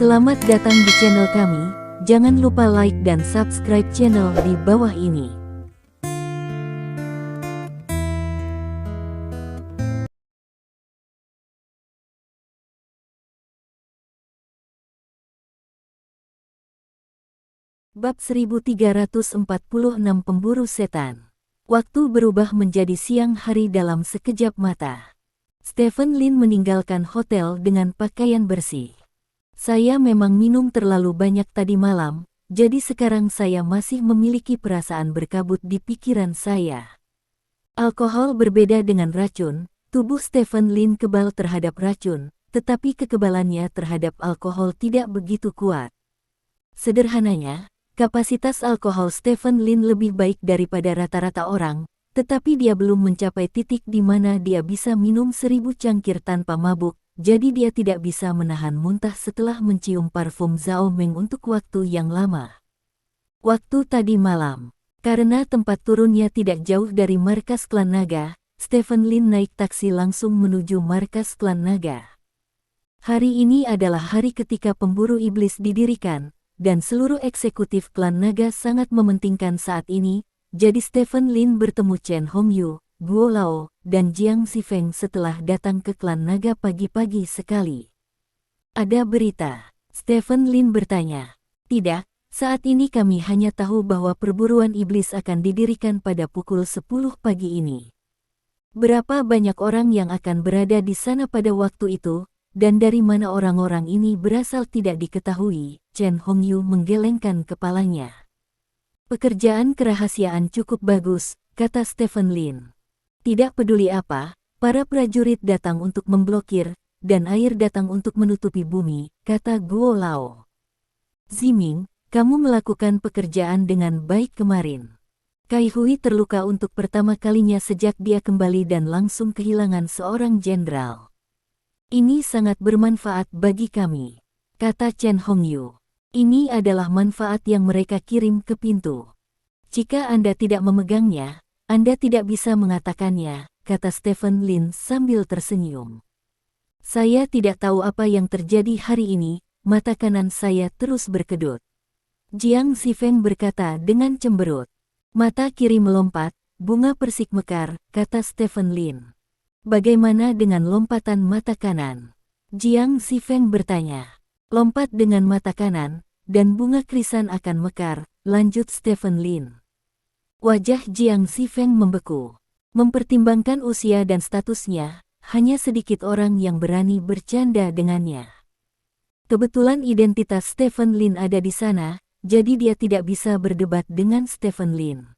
Selamat datang di channel kami, jangan lupa like dan subscribe channel di bawah ini. Bab 1346 Pemburu Setan. Waktu berubah menjadi siang hari dalam sekejap mata. Stephen Lin meninggalkan hotel dengan pakaian bersih. Saya memang minum terlalu banyak tadi malam, jadi sekarang saya masih memiliki perasaan berkabut di pikiran saya. Alkohol berbeda dengan racun, tubuh Stephen Lin kebal terhadap racun, tetapi kekebalannya terhadap alkohol tidak begitu kuat. Sederhananya, kapasitas alkohol Stephen Lin lebih baik daripada rata-rata orang, tetapi dia belum mencapai titik di mana dia bisa minum 1000 cangkir tanpa mabuk. Jadi dia tidak bisa menahan muntah setelah mencium parfum Zhao Meng untuk waktu yang lama. Waktu tadi malam, karena tempat turunnya tidak jauh dari markas klan naga, Stephen Lin naik taksi langsung menuju markas klan naga. Hari ini adalah hari ketika pemburu iblis didirikan, dan seluruh eksekutif klan naga sangat mementingkan saat ini, jadi Stephen Lin bertemu Chen Hongyu, Guo Lao, dan Jiang Xifeng setelah datang ke klan naga pagi-pagi sekali. Ada berita? Stephen Lin bertanya. Tidak, saat ini kami hanya tahu bahwa perburuan iblis akan didirikan pada pukul 10 pagi ini. Berapa banyak orang yang akan berada di sana pada waktu itu, dan dari mana orang-orang ini berasal tidak diketahui, Chen Hongyu menggelengkan kepalanya. Pekerjaan kerahasiaan cukup bagus, kata Stephen Lin. Tidak peduli apa, para prajurit datang untuk memblokir, dan air datang untuk menutupi bumi, kata Guo Lao. Ziming, kamu melakukan pekerjaan dengan baik kemarin. Kai Hui terluka untuk pertama kalinya sejak dia kembali dan langsung kehilangan seorang jenderal. Ini sangat bermanfaat bagi kami, kata Chen Hongyu. Ini adalah manfaat yang mereka kirim ke pintu. Jika Anda tidak memegangnya, Anda tidak bisa mengatakannya, kata Stephen Lin sambil tersenyum. Saya tidak tahu apa yang terjadi hari ini, mata kanan saya terus berkedut. Jiang Xifeng berkata dengan cemberut. Mata kiri melompat, bunga persik mekar, kata Stephen Lin. Bagaimana dengan lompatan mata kanan? Jiang Xifeng bertanya. Lompat dengan mata kanan, dan bunga krisan akan mekar, lanjut Stephen Lin. Wajah Jiang Xifeng membeku. Mempertimbangkan usia dan statusnya, hanya sedikit orang yang berani bercanda dengannya. Kebetulan identitas Stephen Lin ada di sana, jadi dia tidak bisa berdebat dengan Stephen Lin.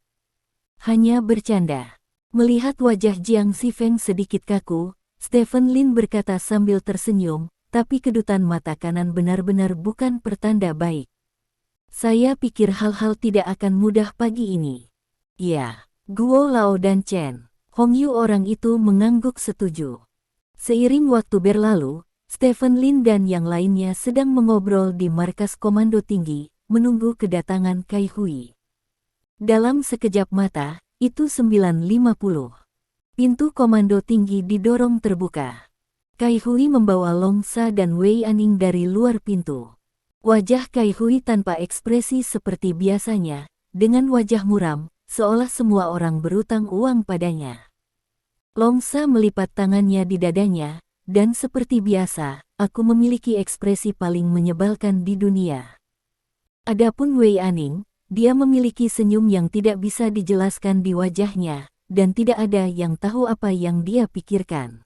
Hanya bercanda. Melihat wajah Jiang Xifeng sedikit kaku, Stephen Lin berkata sambil tersenyum, tapi kedutan mata kanan benar-benar bukan pertanda baik. Saya pikir hal-hal tidak akan mudah pagi ini. Ya, Guo Lao dan Chen Hongyu orang itu mengangguk setuju. Seiring waktu berlalu, Stephen Lin dan yang lainnya sedang mengobrol di markas komando tinggi, menunggu kedatangan Kai Hui. Dalam sekejap mata, itu 9.50. Pintu komando tinggi didorong terbuka. Kai Hui membawa Longsa dan Wei Aning dari luar pintu. Wajah Kai Hui tanpa ekspresi seperti biasanya, dengan wajah muram, seolah semua orang berutang uang padanya. Longsa melipat tangannya di dadanya, dan seperti biasa, aku memiliki ekspresi paling menyebalkan di dunia. Adapun Wei Aning, dia memiliki senyum yang tidak bisa dijelaskan di wajahnya, dan tidak ada yang tahu apa yang dia pikirkan.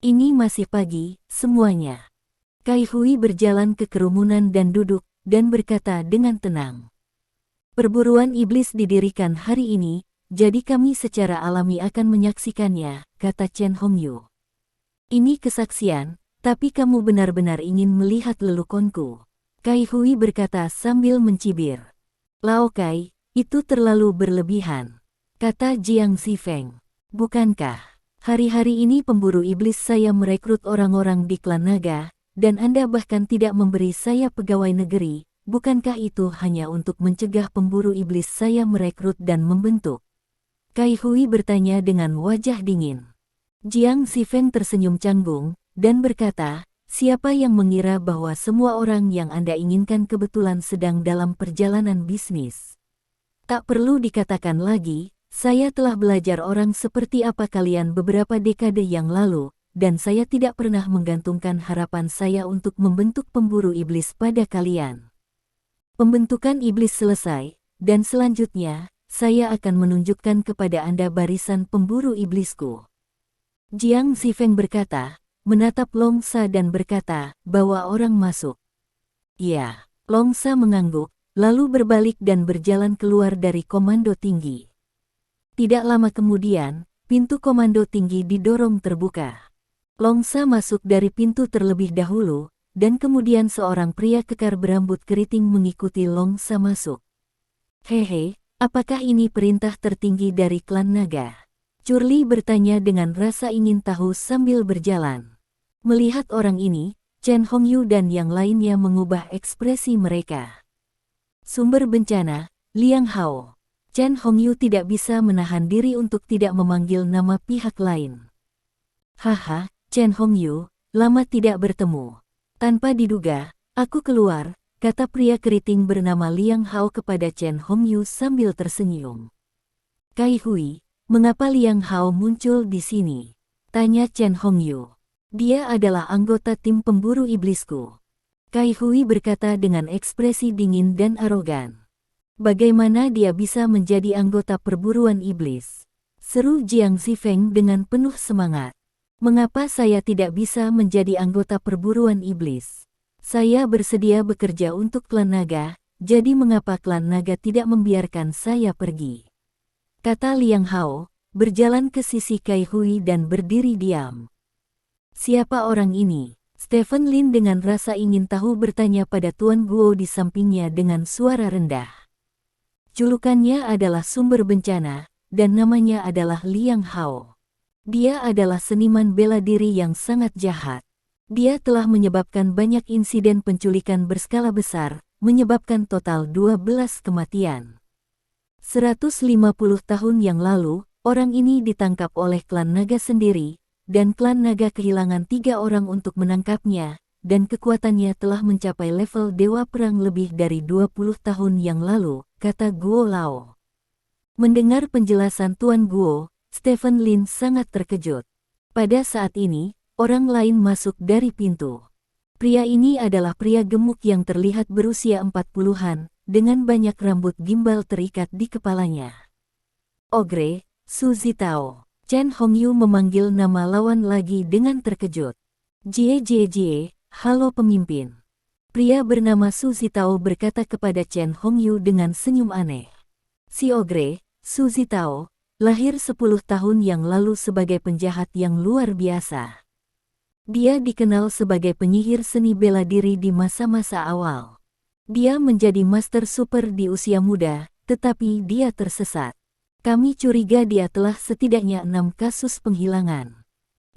Ini masih pagi, semuanya. Kai Hui berjalan ke kerumunan dan duduk, dan berkata dengan tenang. Perburuan iblis didirikan hari ini, jadi kami secara alami akan menyaksikannya, kata Chen Hongyu. Ini kesaksian, tapi kamu benar-benar ingin melihat lelukonku. Kai Hui berkata sambil mencibir. Lao Kai, itu terlalu berlebihan, kata Jiang Xifeng. Bukankah, hari-hari ini pemburu iblis saya merekrut orang-orang di klan naga, dan Anda bahkan tidak memberi saya pegawai negeri. Bukankah itu hanya untuk mencegah pemburu iblis saya merekrut dan membentuk? Kai Hui bertanya dengan wajah dingin. Jiang Xifeng tersenyum canggung, dan berkata, Siapa yang mengira bahwa semua orang yang Anda inginkan kebetulan sedang dalam perjalanan bisnis? Tak perlu dikatakan lagi, saya telah belajar orang seperti apa kalian beberapa dekade yang lalu, dan saya tidak pernah menggantungkan harapan saya untuk membentuk pemburu iblis pada kalian. Pembentukan iblis selesai, dan selanjutnya, saya akan menunjukkan kepada Anda barisan pemburu iblisku. Jiang Zifeng berkata, menatap Longsa dan berkata, bawa orang masuk. Ya, Longsa mengangguk, lalu berbalik dan berjalan keluar dari komando tinggi. Tidak lama kemudian, pintu komando tinggi didorong terbuka. Longsa masuk dari pintu terlebih dahulu, dan kemudian seorang pria kekar berambut keriting mengikuti Longsa masuk. Hehe, apakah ini perintah tertinggi dari klan naga? Curly bertanya dengan rasa ingin tahu sambil berjalan. Melihat orang ini, Chen Hongyu dan yang lainnya mengubah ekspresi mereka. Sumber bencana, Liang Hao. Chen Hongyu tidak bisa menahan diri untuk tidak memanggil nama pihak lain. Haha, Chen Hongyu, lama tidak bertemu. Tanpa diduga, aku keluar, kata pria keriting bernama Liang Hao kepada Chen Hongyu sambil tersenyum. Kai Hui, mengapa Liang Hao muncul di sini? Tanya Chen Hongyu. Dia adalah anggota tim pemburu iblisku. Kai Hui berkata dengan ekspresi dingin dan arogan. Bagaimana dia bisa menjadi anggota perburuan iblis? Seru Jiang Zifeng dengan penuh semangat. Mengapa saya tidak bisa menjadi anggota perburuan iblis? Saya bersedia bekerja untuk klan naga, jadi mengapa klan naga tidak membiarkan saya pergi? Kata Liang Hao, berjalan ke sisi Kai Hui dan berdiri diam. Siapa orang ini? Stephen Lin dengan rasa ingin tahu bertanya pada Tuan Guo di sampingnya dengan suara rendah. Julukannya adalah sumber bencana, dan namanya adalah Liang Hao. Dia adalah seniman bela diri yang sangat jahat. Dia telah menyebabkan banyak insiden penculikan berskala besar, menyebabkan total 12 kematian. 150 tahun yang lalu, orang ini ditangkap oleh klan naga sendiri, dan klan naga kehilangan 3 orang untuk menangkapnya, dan kekuatannya telah mencapai level dewa perang lebih dari 20 tahun yang lalu, kata Guo Lao. Mendengar penjelasan Tuan Guo, Stephen Lin sangat terkejut. Pada saat ini, orang lain masuk dari pintu. Pria ini adalah pria gemuk yang terlihat berusia 40-an, dengan banyak rambut gimbal terikat di kepalanya. Ogre, Su Zitao. Chen Hongyu memanggil nama lawan lagi dengan terkejut. Jie, halo pemimpin. Pria bernama Su Zitao berkata kepada Chen Hongyu dengan senyum aneh. Si Ogre, Su Zitao, lahir 10 tahun yang lalu sebagai penjahat yang luar biasa. Dia dikenal sebagai penyihir seni bela diri di masa-masa awal. Dia menjadi master super di usia muda, tetapi dia tersesat. Kami curiga dia telah setidaknya 6 kasus penghilangan.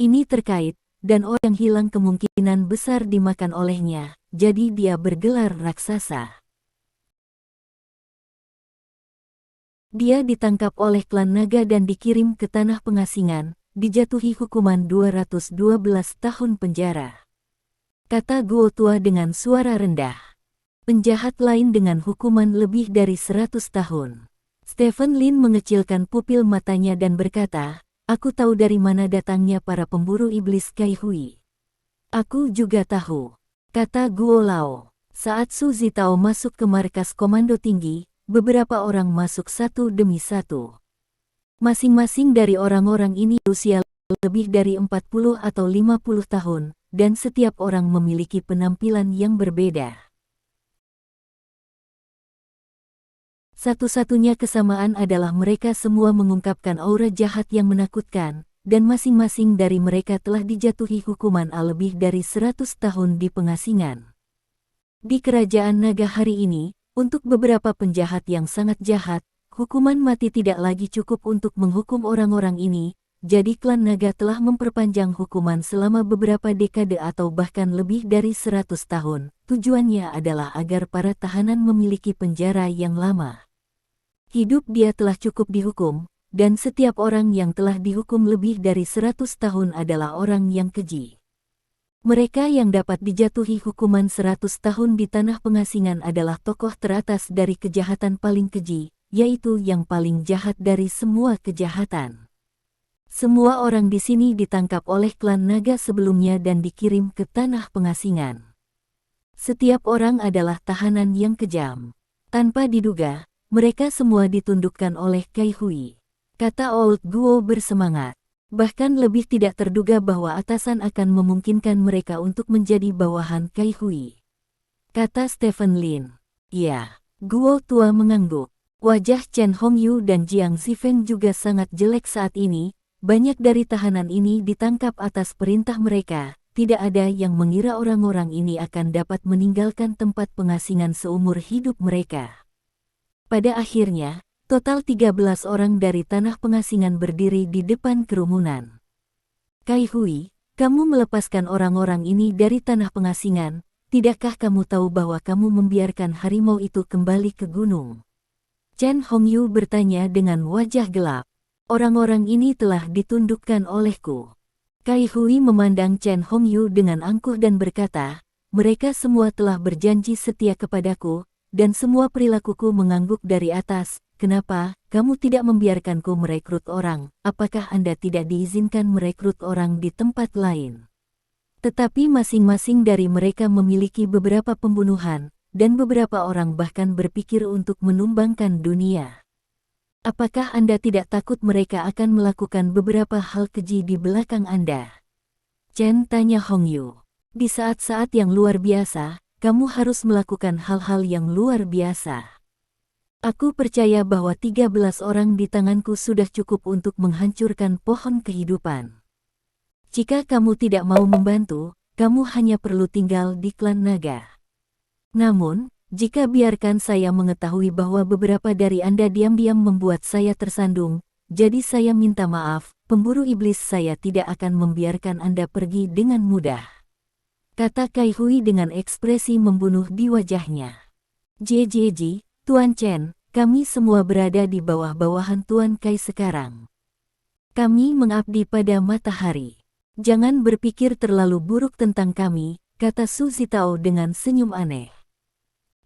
Ini terkait, dan orang yang hilang kemungkinan besar dimakan olehnya, jadi dia bergelar raksasa. Dia ditangkap oleh klan naga dan dikirim ke tanah pengasingan, dijatuhi hukuman 212 tahun penjara. Kata Guo tua dengan suara rendah. Penjahat lain dengan hukuman lebih dari 100 tahun. Stephen Lin mengecilkan pupil matanya dan berkata, aku tahu dari mana datangnya para pemburu iblis Kai Hui. Aku juga tahu, kata Guo Lao. Saat Su Zitao masuk ke markas komando tinggi, beberapa orang masuk satu demi satu. Masing-masing dari orang-orang ini usia lebih dari 40 atau 50 tahun, dan setiap orang memiliki penampilan yang berbeda. Satu-satunya kesamaan adalah mereka semua mengungkapkan aura jahat yang menakutkan, dan masing-masing dari mereka telah dijatuhi hukuman lebih dari 100 tahun di pengasingan. Di kerajaan naga hari ini, untuk beberapa penjahat yang sangat jahat, hukuman mati tidak lagi cukup untuk menghukum orang-orang ini, jadi klan naga telah memperpanjang hukuman selama beberapa dekade atau bahkan lebih dari 100 tahun. Tujuannya adalah agar para tahanan memiliki penjara yang lama. Hidup dia telah cukup dihukum, dan setiap orang yang telah dihukum lebih dari 100 tahun adalah orang yang keji. Mereka yang dapat dijatuhi hukuman 100 tahun di tanah pengasingan adalah tokoh teratas dari kejahatan paling keji, yaitu yang paling jahat dari semua kejahatan. Semua orang di sini ditangkap oleh klan naga sebelumnya dan dikirim ke tanah pengasingan. Setiap orang adalah tahanan yang kejam. Tanpa diduga, mereka semua ditundukkan oleh Kai Hui. Kata Old Guo bersemangat. Bahkan lebih tidak terduga bahwa atasan akan memungkinkan mereka untuk menjadi bawahan Kai Hui. Kata Stephen Lin. Ya, Guo tua mengangguk. Wajah Chen Hongyu dan Jiang Zifeng juga sangat jelek saat ini. Banyak dari tahanan ini ditangkap atas perintah mereka. Tidak ada yang mengira orang-orang ini akan dapat meninggalkan tempat pengasingan seumur hidup mereka. Pada akhirnya, total 13 orang dari tanah pengasingan berdiri di depan kerumunan. Kai Hui, kamu melepaskan orang-orang ini dari tanah pengasingan, tidakkah kamu tahu bahwa kamu membiarkan harimau itu kembali ke gunung? Chen Hongyu bertanya dengan wajah gelap. Orang-orang ini telah ditundukkan olehku. Kai Hui memandang Chen Hongyu dengan angkuh dan berkata, mereka semua telah berjanji setia kepadaku, dan semua perilakuku mengangguk dari atas. Kenapa, kamu tidak membiarkanku merekrut orang? Apakah Anda tidak diizinkan merekrut orang di tempat lain? Tetapi masing-masing dari mereka memiliki beberapa pembunuhan, dan beberapa orang bahkan berpikir untuk menumbangkan dunia. Apakah Anda tidak takut mereka akan melakukan beberapa hal keji di belakang Anda? Chen tanya Hongyu. Di saat-saat yang luar biasa, kamu harus melakukan hal-hal yang luar biasa. Aku percaya bahwa 13 orang di tanganku sudah cukup untuk menghancurkan pohon kehidupan. Jika kamu tidak mau membantu, kamu hanya perlu tinggal di klan naga. Namun, jika biarkan saya mengetahui bahwa beberapa dari Anda diam-diam membuat saya tersandung, jadi saya minta maaf, pemburu iblis, saya tidak akan membiarkan Anda pergi dengan mudah. Kata Kai Hui dengan ekspresi membunuh di wajahnya. JJJ, Tuan Chen, kami semua berada di bawah-bawahan Tuan Kai sekarang. Kami mengabdi pada matahari. Jangan berpikir terlalu buruk tentang kami, kata Su Zitao dengan senyum aneh.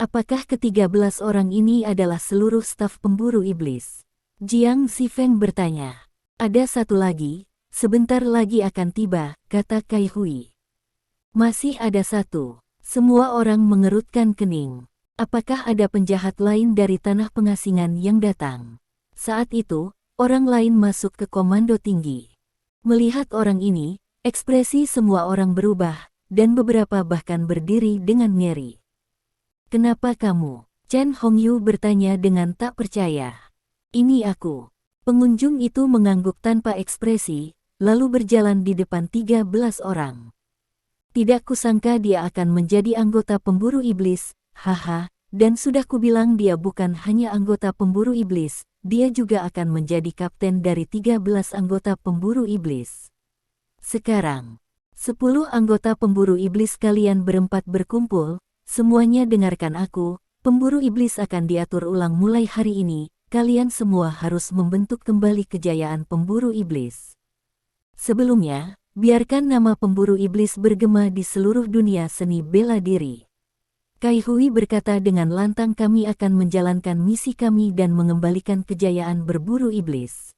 Apakah ke-13 orang ini adalah seluruh staf pemburu iblis? Jiang Zifeng bertanya. Ada satu lagi, sebentar lagi akan tiba, kata Kai Hui. Masih ada satu. Semua orang mengerutkan kening. Apakah ada penjahat lain dari tanah pengasingan yang datang? Saat itu, orang lain masuk ke komando tinggi. Melihat orang ini, ekspresi semua orang berubah, dan beberapa bahkan berdiri dengan ngeri. Kenapa kamu? Chen Hongyu bertanya dengan tak percaya. Ini aku. Pengunjung itu mengangguk tanpa ekspresi, lalu berjalan di depan 13 orang. Tidak kusangka dia akan menjadi anggota pemburu iblis. Haha, dan sudah kubilang dia bukan hanya anggota pemburu iblis, dia juga akan menjadi kapten dari 13 anggota pemburu iblis. Sekarang, 10 anggota pemburu iblis kalian berempat berkumpul, semuanya dengarkan aku, pemburu iblis akan diatur ulang mulai hari ini, kalian semua harus membentuk kembali kejayaan pemburu iblis. Sebelumnya, biarkan nama pemburu iblis bergema di seluruh dunia seni bela diri. Kai Hui berkata dengan lantang, kami akan menjalankan misi kami dan mengembalikan kejayaan berburu iblis.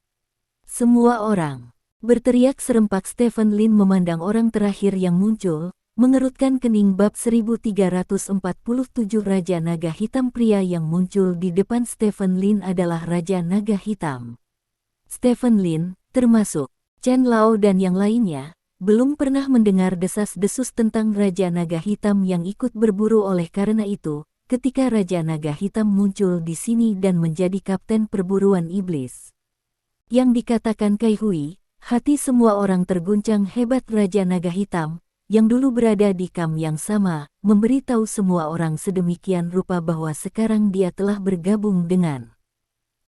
Semua orang berteriak serempak. Stephen Lin memandang orang terakhir yang muncul, mengerutkan kening. Bab 1347 Raja Naga Hitam. Pria yang muncul di depan Stephen Lin adalah Raja Naga Hitam. Stephen Lin, termasuk Chen Lao dan yang lainnya, belum pernah mendengar desas-desus tentang Raja Naga Hitam yang ikut berburu. Oleh karena itu, ketika Raja Naga Hitam muncul di sini dan menjadi kapten perburuan iblis yang dikatakan Kai Hui, hati semua orang terguncang. Hebat Raja Naga Hitam, yang dulu berada di kamp yang sama, memberitahu semua orang sedemikian rupa bahwa sekarang dia telah bergabung dengan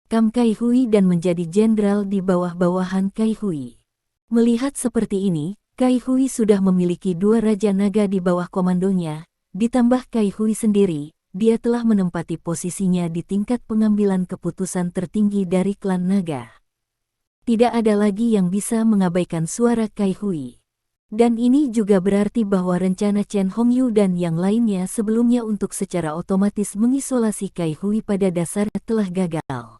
kamp Kai Hui dan menjadi jenderal di bawah-bawahan Kai Hui. Melihat seperti ini, Kai Hui sudah memiliki 2 Raja Naga di bawah komandonya, ditambah Kai Hui sendiri, dia telah menempati posisinya di tingkat pengambilan keputusan tertinggi dari klan naga. Tidak ada lagi yang bisa mengabaikan suara Kai Hui. Dan ini juga berarti bahwa rencana Chen Hongyu dan yang lainnya sebelumnya untuk secara otomatis mengisolasi Kai Hui pada dasarnya telah gagal.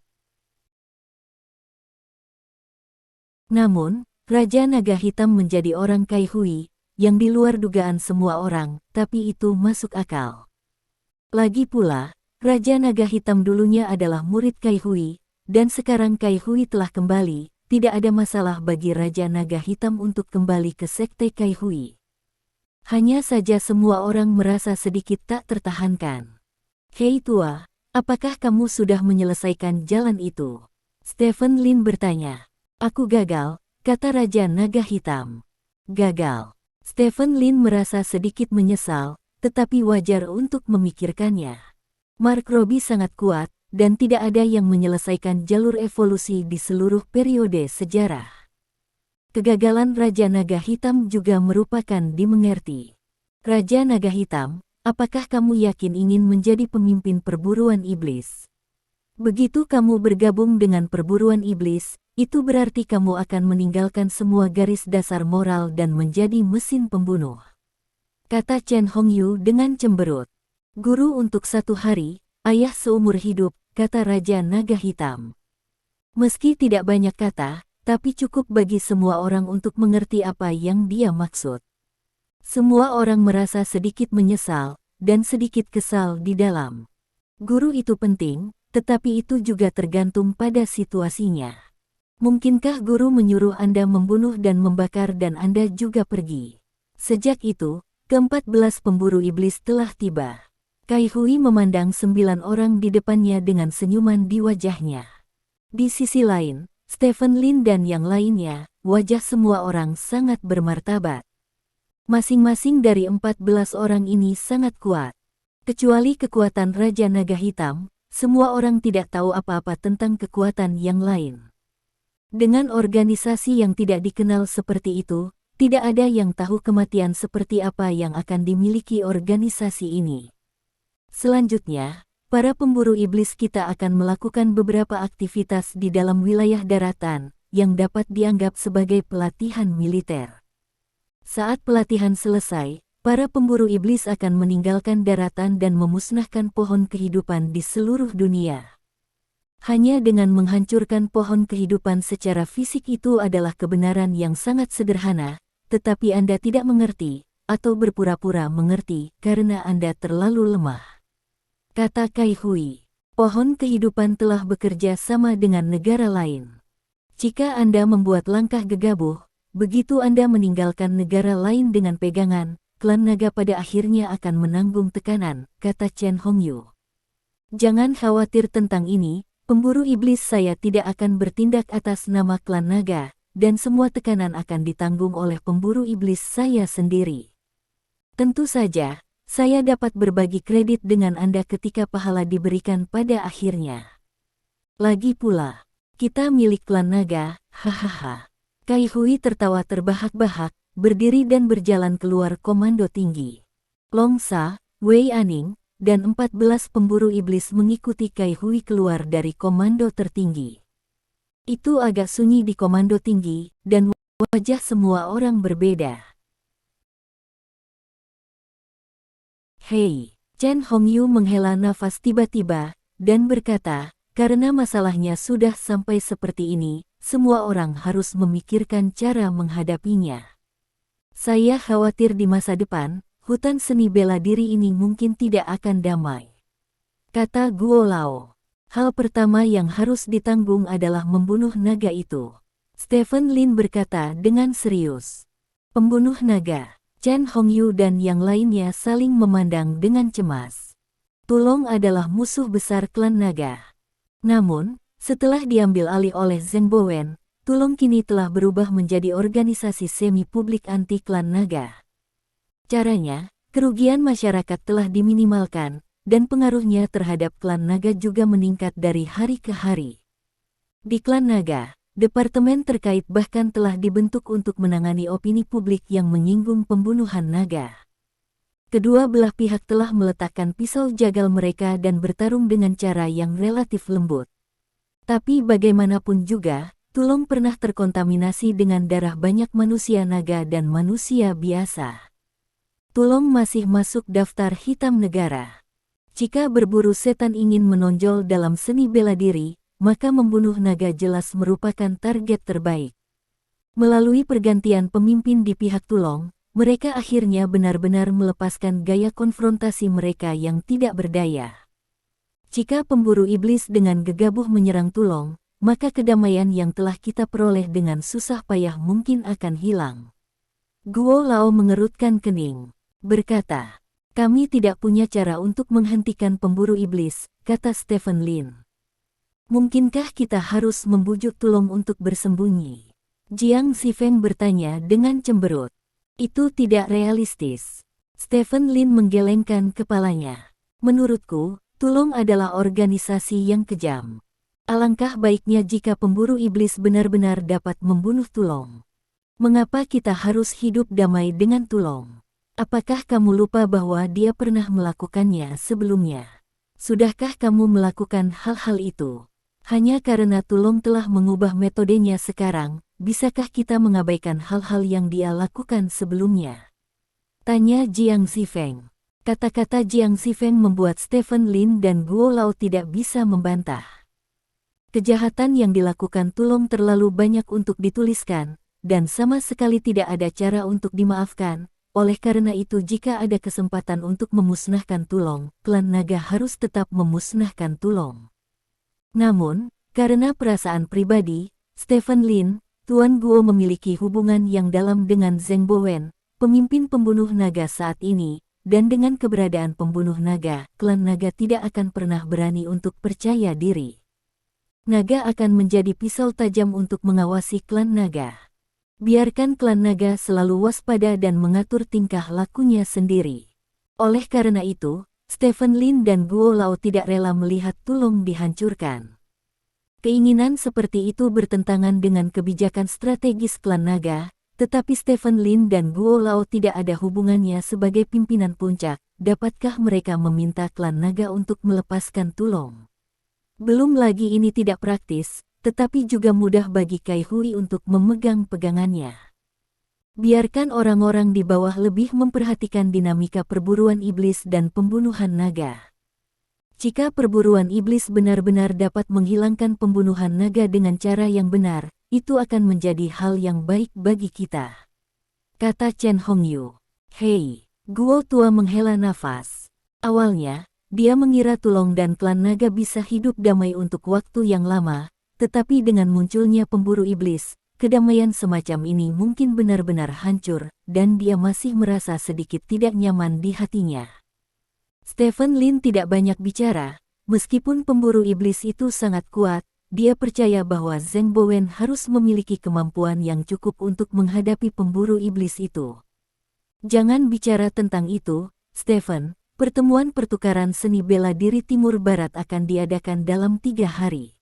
Namun, Raja Naga Hitam menjadi orang Kai Hui, yang di luar dugaan semua orang, tapi itu masuk akal. Lagi pula, Raja Naga Hitam dulunya adalah murid Kai Hui, dan sekarang Kai Hui telah kembali. Tidak ada masalah bagi Raja Naga Hitam untuk kembali ke sekte Kai Hui. Hanya saja semua orang merasa sedikit tak tertahankan. Hei tua, apakah kamu sudah menyelesaikan jalan itu? Stephen Lin bertanya. Aku gagal, kata Raja Naga Hitam. Gagal. Stephen Lin merasa sedikit menyesal, tetapi wajar untuk memikirkannya. Mark Robbie sangat kuat, dan tidak ada yang menyelesaikan jalur evolusi di seluruh periode sejarah. Kegagalan Raja Naga Hitam juga merupakan dimengerti. Raja Naga Hitam, apakah kamu yakin ingin menjadi pemimpin perburuan iblis? Begitu kamu bergabung dengan perburuan iblis, itu berarti kamu akan meninggalkan semua garis dasar moral dan menjadi mesin pembunuh. Kata Chen Hongyu dengan cemberut. Guru untuk 1 hari, ayah seumur hidup, kata Raja Naga Hitam. Meski tidak banyak kata, tapi cukup bagi semua orang untuk mengerti apa yang dia maksud. Semua orang merasa sedikit menyesal, dan sedikit kesal di dalam. Guru itu penting, tetapi itu juga tergantung pada situasinya. Mungkinkah guru menyuruh Anda membunuh dan membakar dan Anda juga pergi? Sejak itu, ke-14 pemburu iblis telah tiba. Kai Hui memandang 9 orang di depannya dengan senyuman di wajahnya. Di sisi lain, Stephen Lin dan yang lainnya, wajah semua orang sangat bermartabat. Masing-masing dari 14 orang ini sangat kuat. Kecuali kekuatan Raja Naga Hitam, semua orang tidak tahu apa-apa tentang kekuatan yang lain. Dengan organisasi yang tidak dikenal seperti itu, tidak ada yang tahu kematian seperti apa yang akan dimiliki organisasi ini. Selanjutnya, para pemburu iblis kita akan melakukan beberapa aktivitas di dalam wilayah daratan, yang dapat dianggap sebagai pelatihan militer. Saat pelatihan selesai, para pemburu iblis akan meninggalkan daratan dan memusnahkan pohon kehidupan di seluruh dunia. Hanya dengan menghancurkan pohon kehidupan secara fisik itu adalah kebenaran yang sangat sederhana, tetapi Anda tidak mengerti, atau berpura-pura mengerti, karena Anda terlalu lemah. Kata Kai Hui, pohon kehidupan telah bekerja sama dengan negara lain. Jika Anda membuat langkah gegabah, begitu Anda meninggalkan negara lain dengan pegangan, klan naga pada akhirnya akan menanggung tekanan, kata Chen Hongyu. Jangan khawatir tentang ini, pemburu iblis saya tidak akan bertindak atas nama klan naga, dan semua tekanan akan ditanggung oleh pemburu iblis saya sendiri. Tentu saja, saya dapat berbagi kredit dengan Anda ketika pahala diberikan pada akhirnya. Lagi pula, kita milik klan naga, hahaha. Kai Hui tertawa terbahak-bahak, berdiri dan berjalan keluar komando tinggi. Long Sa, Wei Aning, dan 14 pemburu iblis mengikuti Kai Hui keluar dari komando tertinggi. Itu agak sunyi di komando tinggi, dan wajah semua orang berbeda. Hei, Chen Hongyu menghela nafas tiba-tiba, dan berkata, karena masalahnya sudah sampai seperti ini, semua orang harus memikirkan cara menghadapinya. Saya khawatir di masa depan, hutan seni bela diri ini mungkin tidak akan damai. Kata Guo Lao. Hal pertama yang harus ditanggung adalah membunuh naga itu. Stephen Lin berkata dengan serius. Pembunuh naga. Chen Hongyu dan yang lainnya saling memandang dengan cemas. Tulong adalah musuh besar klan naga. Namun, setelah diambil alih oleh Zheng Bowen, Tulong kini telah berubah menjadi organisasi semi-publik anti-klan naga. Caranya, kerugian masyarakat telah diminimalkan, dan pengaruhnya terhadap klan naga juga meningkat dari hari ke hari. Di klan naga, departemen terkait bahkan telah dibentuk untuk menangani opini publik yang menyinggung pembunuhan naga. Kedua belah pihak telah meletakkan pisau jagal mereka dan bertarung dengan cara yang relatif lembut. Tapi bagaimanapun juga, Tulong pernah terkontaminasi dengan darah banyak manusia naga dan manusia biasa. Tulong masih masuk daftar hitam negara. Jika berburu setan ingin menonjol dalam seni bela diri, maka membunuh naga jelas merupakan target terbaik. Melalui pergantian pemimpin di pihak Tulong, mereka akhirnya benar-benar melepaskan gaya konfrontasi mereka yang tidak berdaya. Jika pemburu iblis dengan gegabah menyerang Tulong, maka kedamaian yang telah kita peroleh dengan susah payah mungkin akan hilang. Guo Lao mengerutkan kening, berkata, "Kami tidak punya cara untuk menghentikan pemburu iblis," kata Stephen Lin. "Mungkinkah kita harus membujuk Tulong untuk bersembunyi?" Jiang Zifeng bertanya dengan cemberut. "Itu tidak realistis." Stephen Lin menggelengkan kepalanya. "Menurutku, Tulong adalah organisasi yang kejam. Alangkah baiknya jika pemburu iblis benar-benar dapat membunuh Tulong. Mengapa kita harus hidup damai dengan Tulong? Apakah kamu lupa bahwa dia pernah melakukannya sebelumnya? Sudahkah kamu melakukan hal-hal itu? Hanya karena Tulong telah mengubah metodenya sekarang, bisakah kita mengabaikan hal-hal yang dia lakukan sebelumnya?" tanya Jiang Zifeng. Kata-kata Jiang Zifeng membuat Stephen Lin dan Guo Lao tidak bisa membantah. Kejahatan yang dilakukan Tulong terlalu banyak untuk dituliskan, dan sama sekali tidak ada cara untuk dimaafkan. Oleh karena itu jika ada kesempatan untuk memusnahkan Tulong, klan naga harus tetap memusnahkan Tulong. Namun, karena perasaan pribadi, Stephen Lin, Tuan Guo memiliki hubungan yang dalam dengan Zheng Bowen, pemimpin pembunuh naga saat ini, dan dengan keberadaan pembunuh naga, klan naga tidak akan pernah berani untuk percaya diri. Naga akan menjadi pisau tajam untuk mengawasi klan naga. Biarkan klan naga selalu waspada dan mengatur tingkah lakunya sendiri. Oleh karena itu, Stephen Lin dan Guo Lao tidak rela melihat Tulong dihancurkan. Keinginan seperti itu bertentangan dengan kebijakan strategis klan naga, tetapi Stephen Lin dan Guo Lao tidak ada hubungannya sebagai pimpinan puncak. Dapatkah mereka meminta klan naga untuk melepaskan Tulong? Belum lagi ini tidak praktis, tetapi juga mudah bagi Kai Hui untuk memegang pegangannya. Biarkan orang-orang di bawah lebih memperhatikan dinamika perburuan iblis dan pembunuhan naga. Jika perburuan iblis benar-benar dapat menghilangkan pembunuhan naga dengan cara yang benar, itu akan menjadi hal yang baik bagi kita, kata Chen Hongyu. "Hei," Guo tua menghela nafas. Awalnya, dia mengira Tulong dan klan naga bisa hidup damai untuk waktu yang lama, tetapi dengan munculnya pemburu iblis, kedamaian semacam ini mungkin benar-benar hancur, dan dia masih merasa sedikit tidak nyaman di hatinya. Stephen Lin tidak banyak bicara, meskipun pemburu iblis itu sangat kuat, dia percaya bahwa Zheng Bowen harus memiliki kemampuan yang cukup untuk menghadapi pemburu iblis itu. "Jangan bicara tentang itu, Stephen. Pertemuan pertukaran seni bela diri Timur Barat akan diadakan dalam 3 hari.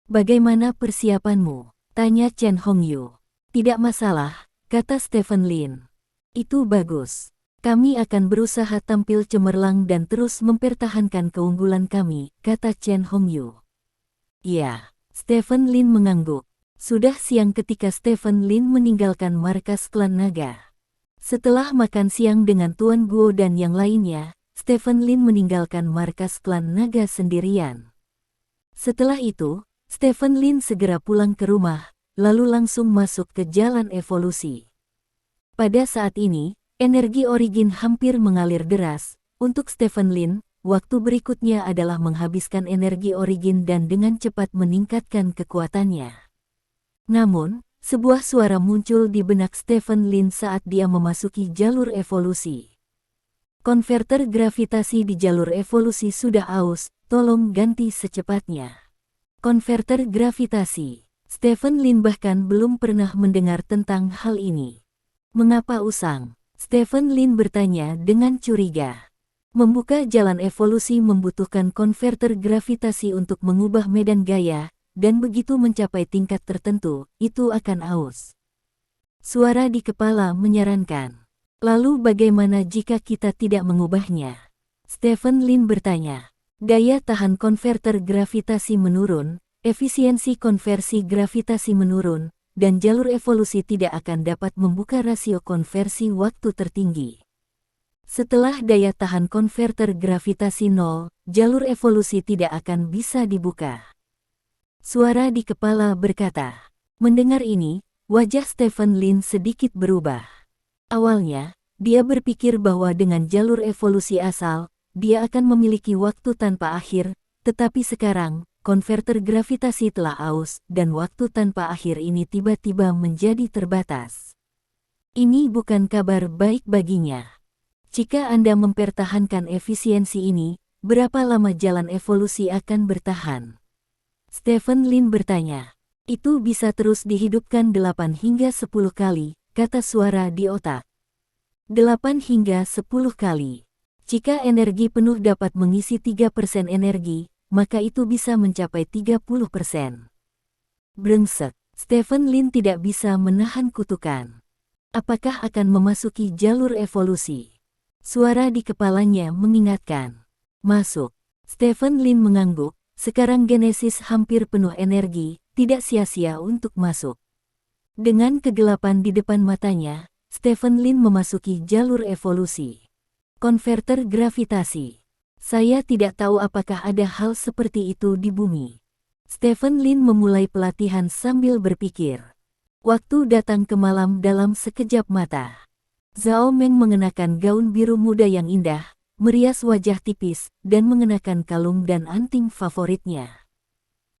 Bagaimana persiapanmu?" tanya Chen Hongyu. "Tidak masalah," kata Stephen Lin. "Itu bagus. Kami akan berusaha tampil cemerlang dan terus mempertahankan keunggulan kami," kata Chen Hongyu. "Iya." Stephen Lin mengangguk. Sudah siang ketika Stephen Lin meninggalkan markas klan naga. Setelah makan siang dengan Tuan Guo dan yang lainnya, Stephen Lin meninggalkan markas klan naga sendirian. Setelah itu, Stephen Lin segera pulang ke rumah, lalu langsung masuk ke jalan evolusi. Pada saat ini, energi origin hampir mengalir deras. Untuk Stephen Lin, waktu berikutnya adalah menghabiskan energi origin dan dengan cepat meningkatkan kekuatannya. Namun, sebuah suara muncul di benak Stephen Lin saat dia memasuki jalur evolusi. "Konverter gravitasi di jalur evolusi sudah aus, tolong ganti secepatnya." Konverter gravitasi. Stephen Lin bahkan belum pernah mendengar tentang hal ini. "Mengapa usang?" Stephen Lin bertanya dengan curiga. Membuka jalan evolusi membutuhkan konverter gravitasi untuk mengubah medan gaya, dan begitu mencapai tingkat tertentu, itu akan aus. Suara di kepala menyarankan. "Lalu bagaimana jika kita tidak mengubahnya?" Stephen Lin bertanya. "Daya tahan konverter gravitasi menurun, efisiensi konversi gravitasi menurun, dan jalur evolusi tidak akan dapat membuka rasio konversi waktu tertinggi. Setelah daya tahan konverter gravitasi nol, jalur evolusi tidak akan bisa dibuka. Suara di kepala berkata. Mendengar ini, wajah Stephen Lin sedikit berubah. Awalnya, dia berpikir bahwa dengan jalur evolusi asal, dia akan memiliki waktu tanpa akhir, tetapi sekarang, konverter gravitasi telah aus, dan waktu tanpa akhir ini tiba-tiba menjadi terbatas. Ini bukan kabar baik baginya. Jika Anda mempertahankan efisiensi ini, berapa lama jalan evolusi akan bertahan? Stephen Lin bertanya. Itu bisa terus dihidupkan 8 hingga 10 kali, kata suara di otak. 8 hingga 10 kali. Jika energi penuh dapat mengisi 3% energi, maka itu bisa mencapai 30%. Brengsek, Stephen Lin tidak bisa menahan kutukan. Apakah akan memasuki jalur evolusi? Suara di kepalanya mengingatkan. Masuk. Stephen Lin mengangguk, sekarang Genesis hampir penuh energi, tidak sia-sia untuk masuk. Dengan kegelapan di depan matanya, Stephen Lin memasuki jalur evolusi. Konverter gravitasi. Saya tidak tahu apakah ada hal seperti itu di bumi. Stephen Lin memulai pelatihan sambil berpikir. Waktu datang ke malam dalam sekejap mata. Zhao Meng mengenakan gaun biru muda yang indah, merias wajah tipis, dan mengenakan kalung dan anting favoritnya.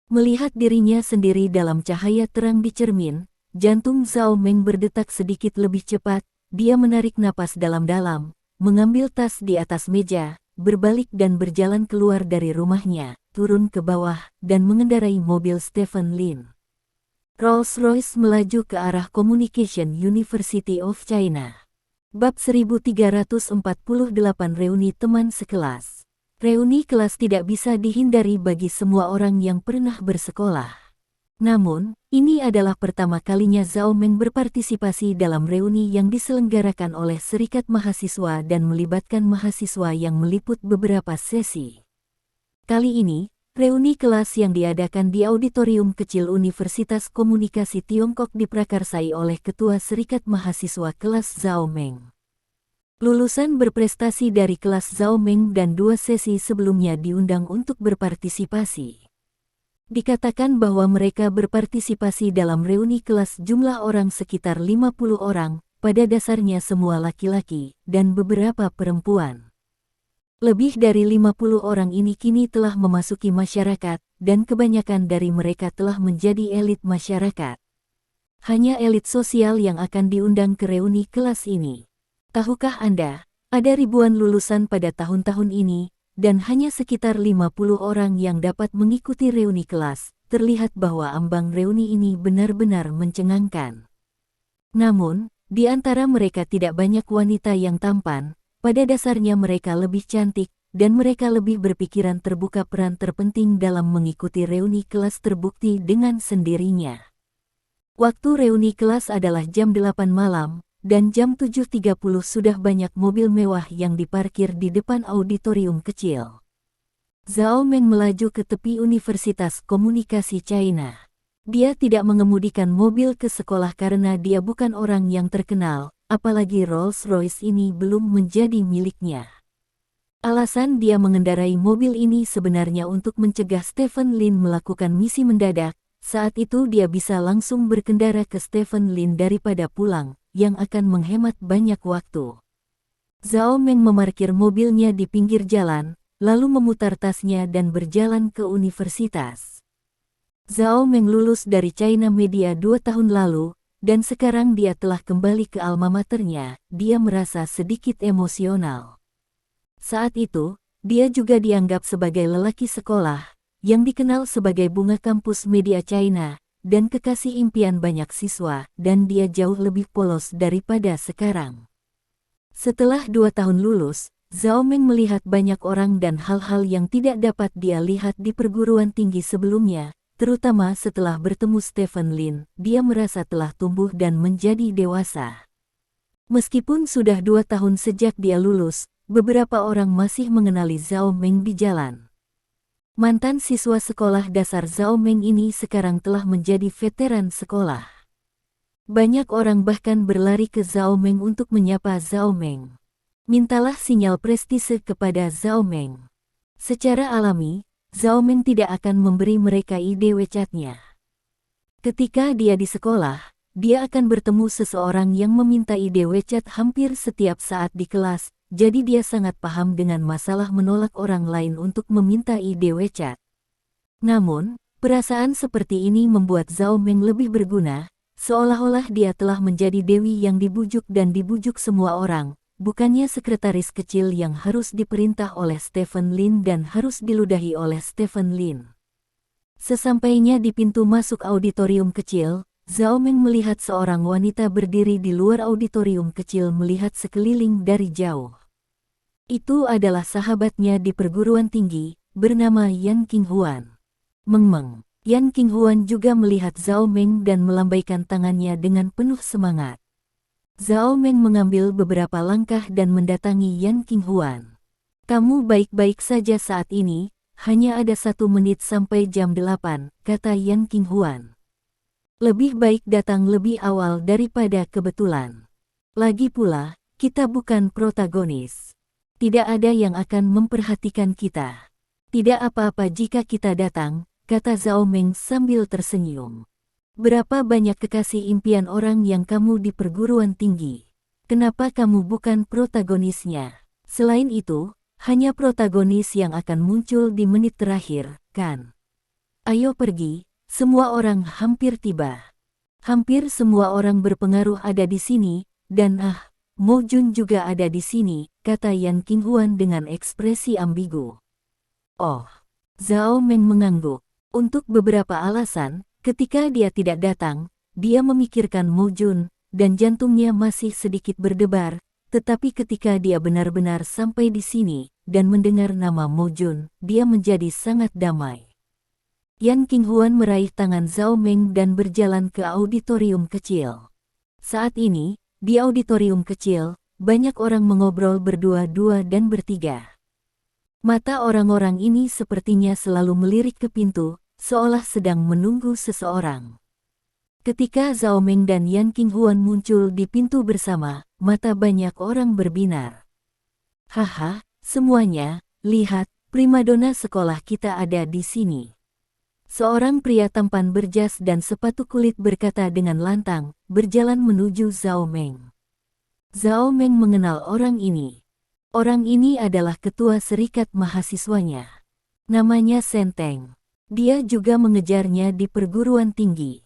Melihat dirinya sendiri dalam cahaya terang di cermin, jantung Zhao Meng berdetak sedikit lebih cepat. Dia menarik napas dalam-dalam, mengambil tas di atas meja, berbalik dan berjalan keluar dari rumahnya, turun ke bawah, dan mengendarai mobil Stephen Lin. Rolls-Royce melaju ke arah Communication University of China. Bab 1348 Reuni teman sekelas. Reuni kelas tidak bisa dihindari bagi semua orang yang pernah bersekolah. Namun, ini adalah pertama kalinya Zhao Meng berpartisipasi dalam reuni yang diselenggarakan oleh Serikat Mahasiswa dan melibatkan mahasiswa yang meliput beberapa sesi. Kali ini, reuni kelas yang diadakan di auditorium kecil Universitas Komunikasi Tiongkok diprakarsai oleh Ketua Serikat Mahasiswa kelas Zhao Meng. Lulusan berprestasi dari kelas Zhao Meng dan 2 sesi sebelumnya diundang untuk berpartisipasi. Dikatakan bahwa mereka berpartisipasi dalam reuni kelas jumlah orang sekitar 50 orang, pada dasarnya semua laki-laki, dan beberapa perempuan. Lebih dari 50 orang ini kini telah memasuki masyarakat, dan kebanyakan dari mereka telah menjadi elit masyarakat. Hanya elit sosial yang akan diundang ke reuni kelas ini. Tahukah Anda, ada ribuan lulusan pada tahun-tahun ini, dan hanya sekitar 50 orang yang dapat mengikuti reuni kelas. Terlihat bahwa ambang reuni ini benar-benar mencengangkan. Namun, di antara mereka tidak banyak wanita yang tampan, pada dasarnya mereka lebih cantik, dan mereka lebih berpikiran terbuka. Peran terpenting dalam mengikuti reuni kelas terbukti dengan sendirinya. Waktu reuni kelas adalah jam 8 malam, dan jam 7.30 sudah banyak mobil mewah yang diparkir di depan auditorium kecil. Zhao Meng melaju ke tepi Universitas Komunikasi China. Dia tidak mengemudikan mobil ke sekolah karena dia bukan orang yang terkenal, apalagi Rolls-Royce ini belum menjadi miliknya. Alasan dia mengendarai mobil ini sebenarnya untuk mencegah Stephen Lin melakukan misi mendadak. Saat itu dia bisa langsung berkendara ke Stephen Lin daripada pulang, yang akan menghemat banyak waktu. Zhao Meng memarkir mobilnya di pinggir jalan, lalu memutar tasnya dan berjalan ke universitas. Zhao Meng lulus dari China Media 2 tahun lalu, dan sekarang dia telah kembali ke alma maternya. Dia merasa sedikit emosional. Saat itu, dia juga dianggap sebagai lelaki sekolah, yang dikenal sebagai bunga kampus media China, dan kekasih impian banyak siswa, dan dia jauh lebih polos daripada sekarang. Setelah 2 tahun lulus, Zhao Meng melihat banyak orang dan hal-hal yang tidak dapat dia lihat di perguruan tinggi sebelumnya, terutama setelah bertemu Stephen Lin. Dia merasa telah tumbuh dan menjadi dewasa. Meskipun sudah 2 tahun sejak dia lulus, beberapa orang masih mengenali Zhao Meng di jalan. Mantan siswa sekolah dasar Zhao Meng ini sekarang telah menjadi veteran sekolah. Banyak orang bahkan berlari ke Zhao Meng untuk menyapa Zhao Meng. Mintalah sinyal prestise kepada Zhao Meng. Secara alami, Zhao Meng tidak akan memberi mereka ide WeChat-nya. Ketika dia di sekolah, dia akan bertemu seseorang yang meminta ide WeChat hampir setiap saat di kelas, jadi dia sangat paham dengan masalah menolak orang lain untuk meminta ide WeChat. Namun, perasaan seperti ini membuat Zhao Meng lebih berguna, seolah-olah dia telah menjadi dewi yang dibujuk dan dibujuk semua orang, bukannya sekretaris kecil yang harus diperintah oleh Stephen Lin dan harus diludahi oleh Stephen Lin. Sesampainya di pintu masuk auditorium kecil, Zhao Meng melihat seorang wanita berdiri di luar auditorium kecil melihat sekeliling dari jauh. Itu adalah sahabatnya di perguruan tinggi, bernama Yan Qinghuan. Meng-meng. Yan Qinghuan juga melihat Zhao Meng dan melambaikan tangannya dengan penuh semangat. Zhao Meng mengambil beberapa langkah dan mendatangi Yan Qinghuan. Kamu baik-baik saja saat ini, hanya ada 1 menit sampai jam 8, kata Yan Qinghuan. Lebih baik datang lebih awal daripada kebetulan. Lagi pula, kita bukan protagonis. Tidak ada yang akan memperhatikan kita. Tidak apa-apa jika kita datang, kata Zhao Meng sambil tersenyum. Berapa banyak kekasih impian orang yang kamu di perguruan tinggi? Kenapa kamu bukan protagonisnya? Selain itu, hanya protagonis yang akan muncul di menit terakhir, kan? Ayo pergi, semua orang hampir tiba. Hampir semua orang berpengaruh ada di sini, dan Mo Jun juga ada di sini, kata Yan Qinghuan dengan ekspresi ambigu. Oh, Zhao Meng mengangguk. Untuk beberapa alasan, ketika dia tidak datang, dia memikirkan Mo Jun, dan jantungnya masih sedikit berdebar, tetapi ketika dia benar-benar sampai di sini, dan mendengar nama Mo Jun, dia menjadi sangat damai. Yan Qinghuan meraih tangan Zhao Meng dan berjalan ke auditorium kecil. Saat ini, di auditorium kecil, banyak orang mengobrol berdua-dua dan bertiga. Mata orang-orang ini sepertinya selalu melirik ke pintu, seolah sedang menunggu seseorang. Ketika Zhao Meng dan Yan Qinghuan muncul di pintu bersama, mata banyak orang berbinar. Haha, semuanya, lihat, primadona sekolah kita ada di sini. Seorang pria tampan berjas dan sepatu kulit berkata dengan lantang, berjalan menuju Zhao Meng. Zhao Meng mengenal orang ini. Orang ini adalah ketua serikat mahasiswanya. Namanya Senteng. Dia juga mengejarnya di perguruan tinggi.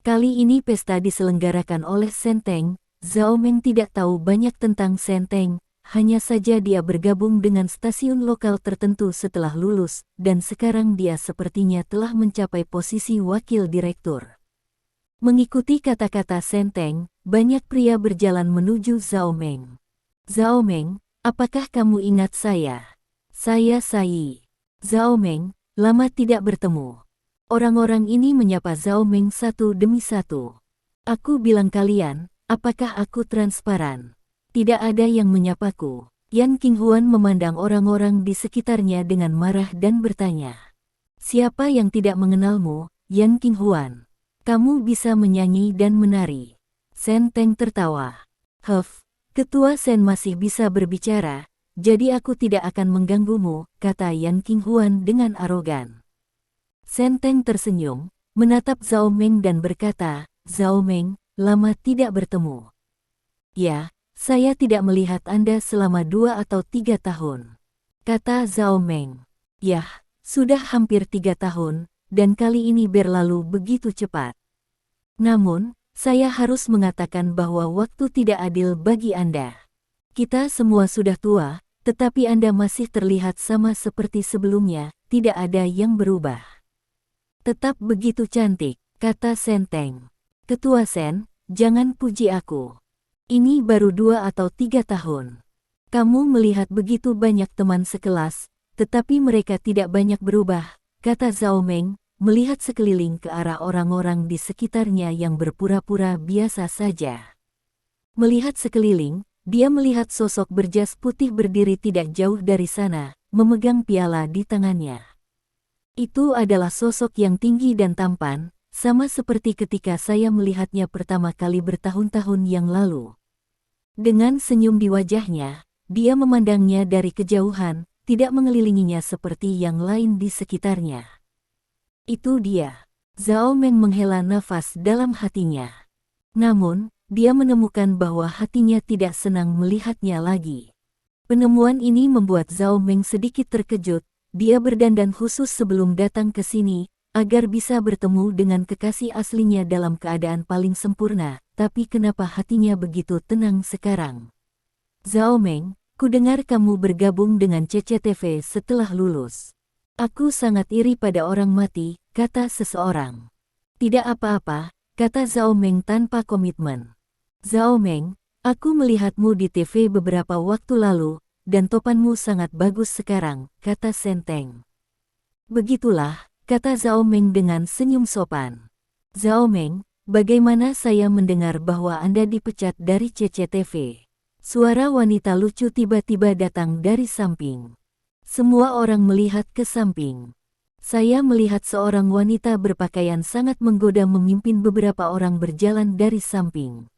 Kali ini pesta diselenggarakan oleh Senteng. Zhao Meng tidak tahu banyak tentang Senteng, hanya saja dia bergabung dengan stasiun lokal tertentu setelah lulus, dan sekarang dia sepertinya telah mencapai posisi wakil direktur. Mengikuti kata-kata Senteng, banyak pria berjalan menuju Zhao Meng. Zhao Meng, apakah kamu ingat saya? Saya Sai. Zhao Meng, lama tidak bertemu. Orang-orang ini menyapa Zhao Meng satu demi satu. Aku bilang kalian, apakah aku transparan? Tidak ada yang menyapaku. Yan Qinghuan memandang orang-orang di sekitarnya dengan marah dan bertanya. Siapa yang tidak mengenalmu, Yan Qinghuan? Kamu bisa menyanyi dan menari. Senteng tertawa. Ketua Sen masih bisa berbicara, jadi aku tidak akan mengganggumu, kata Yan Qinghuan dengan arogan. Senteng tersenyum, menatap Zhao Meng dan berkata, Zhao Meng, lama tidak bertemu. Ya, saya tidak melihat Anda selama 2 atau 3 tahun. Kata Zhao Meng. Yah, sudah hampir 3 tahun, dan kali ini berlalu begitu cepat. Namun, saya harus mengatakan bahwa waktu tidak adil bagi Anda. Kita semua sudah tua, tetapi Anda masih terlihat sama seperti sebelumnya, tidak ada yang berubah. Tetap begitu cantik, kata Senteng. Ketua Sen, jangan puji aku. Ini baru 2 atau 3 tahun. Kamu melihat begitu banyak teman sekelas, tetapi mereka tidak banyak berubah, kata Zhao Meng, melihat sekeliling ke arah orang-orang di sekitarnya yang berpura-pura biasa saja. Melihat sekeliling, dia melihat sosok berjas putih berdiri tidak jauh dari sana, memegang piala di tangannya. Itu adalah sosok yang tinggi dan tampan, sama seperti ketika saya melihatnya pertama kali bertahun-tahun yang lalu. Dengan senyum di wajahnya, dia memandangnya dari kejauhan, tidak mengelilinginya seperti yang lain di sekitarnya. Itu dia. Zhao Meng menghela nafas dalam hatinya. Namun, dia menemukan bahwa hatinya tidak senang melihatnya lagi. Penemuan ini membuat Zhao Meng sedikit terkejut. Dia berdandan khusus sebelum datang ke sini, agar bisa bertemu dengan kekasih aslinya dalam keadaan paling sempurna, tapi kenapa hatinya begitu tenang sekarang? Zhao Meng, ku dengar kamu bergabung dengan CCTV setelah lulus. Aku sangat iri pada orang mati, kata seseorang. Tidak apa-apa, kata Zhao Meng tanpa komitmen. Zhao Meng, aku melihatmu di TV beberapa waktu lalu, dan topanmu sangat bagus sekarang, kata Senteng. Begitulah, kata Zhao Meng dengan senyum sopan. Zhao Meng, bagaimana saya mendengar bahwa Anda dipecat dari CCTV? Suara wanita lucu tiba-tiba datang dari samping. Semua orang melihat ke samping. Saya melihat seorang wanita berpakaian sangat menggoda memimpin beberapa orang berjalan dari samping.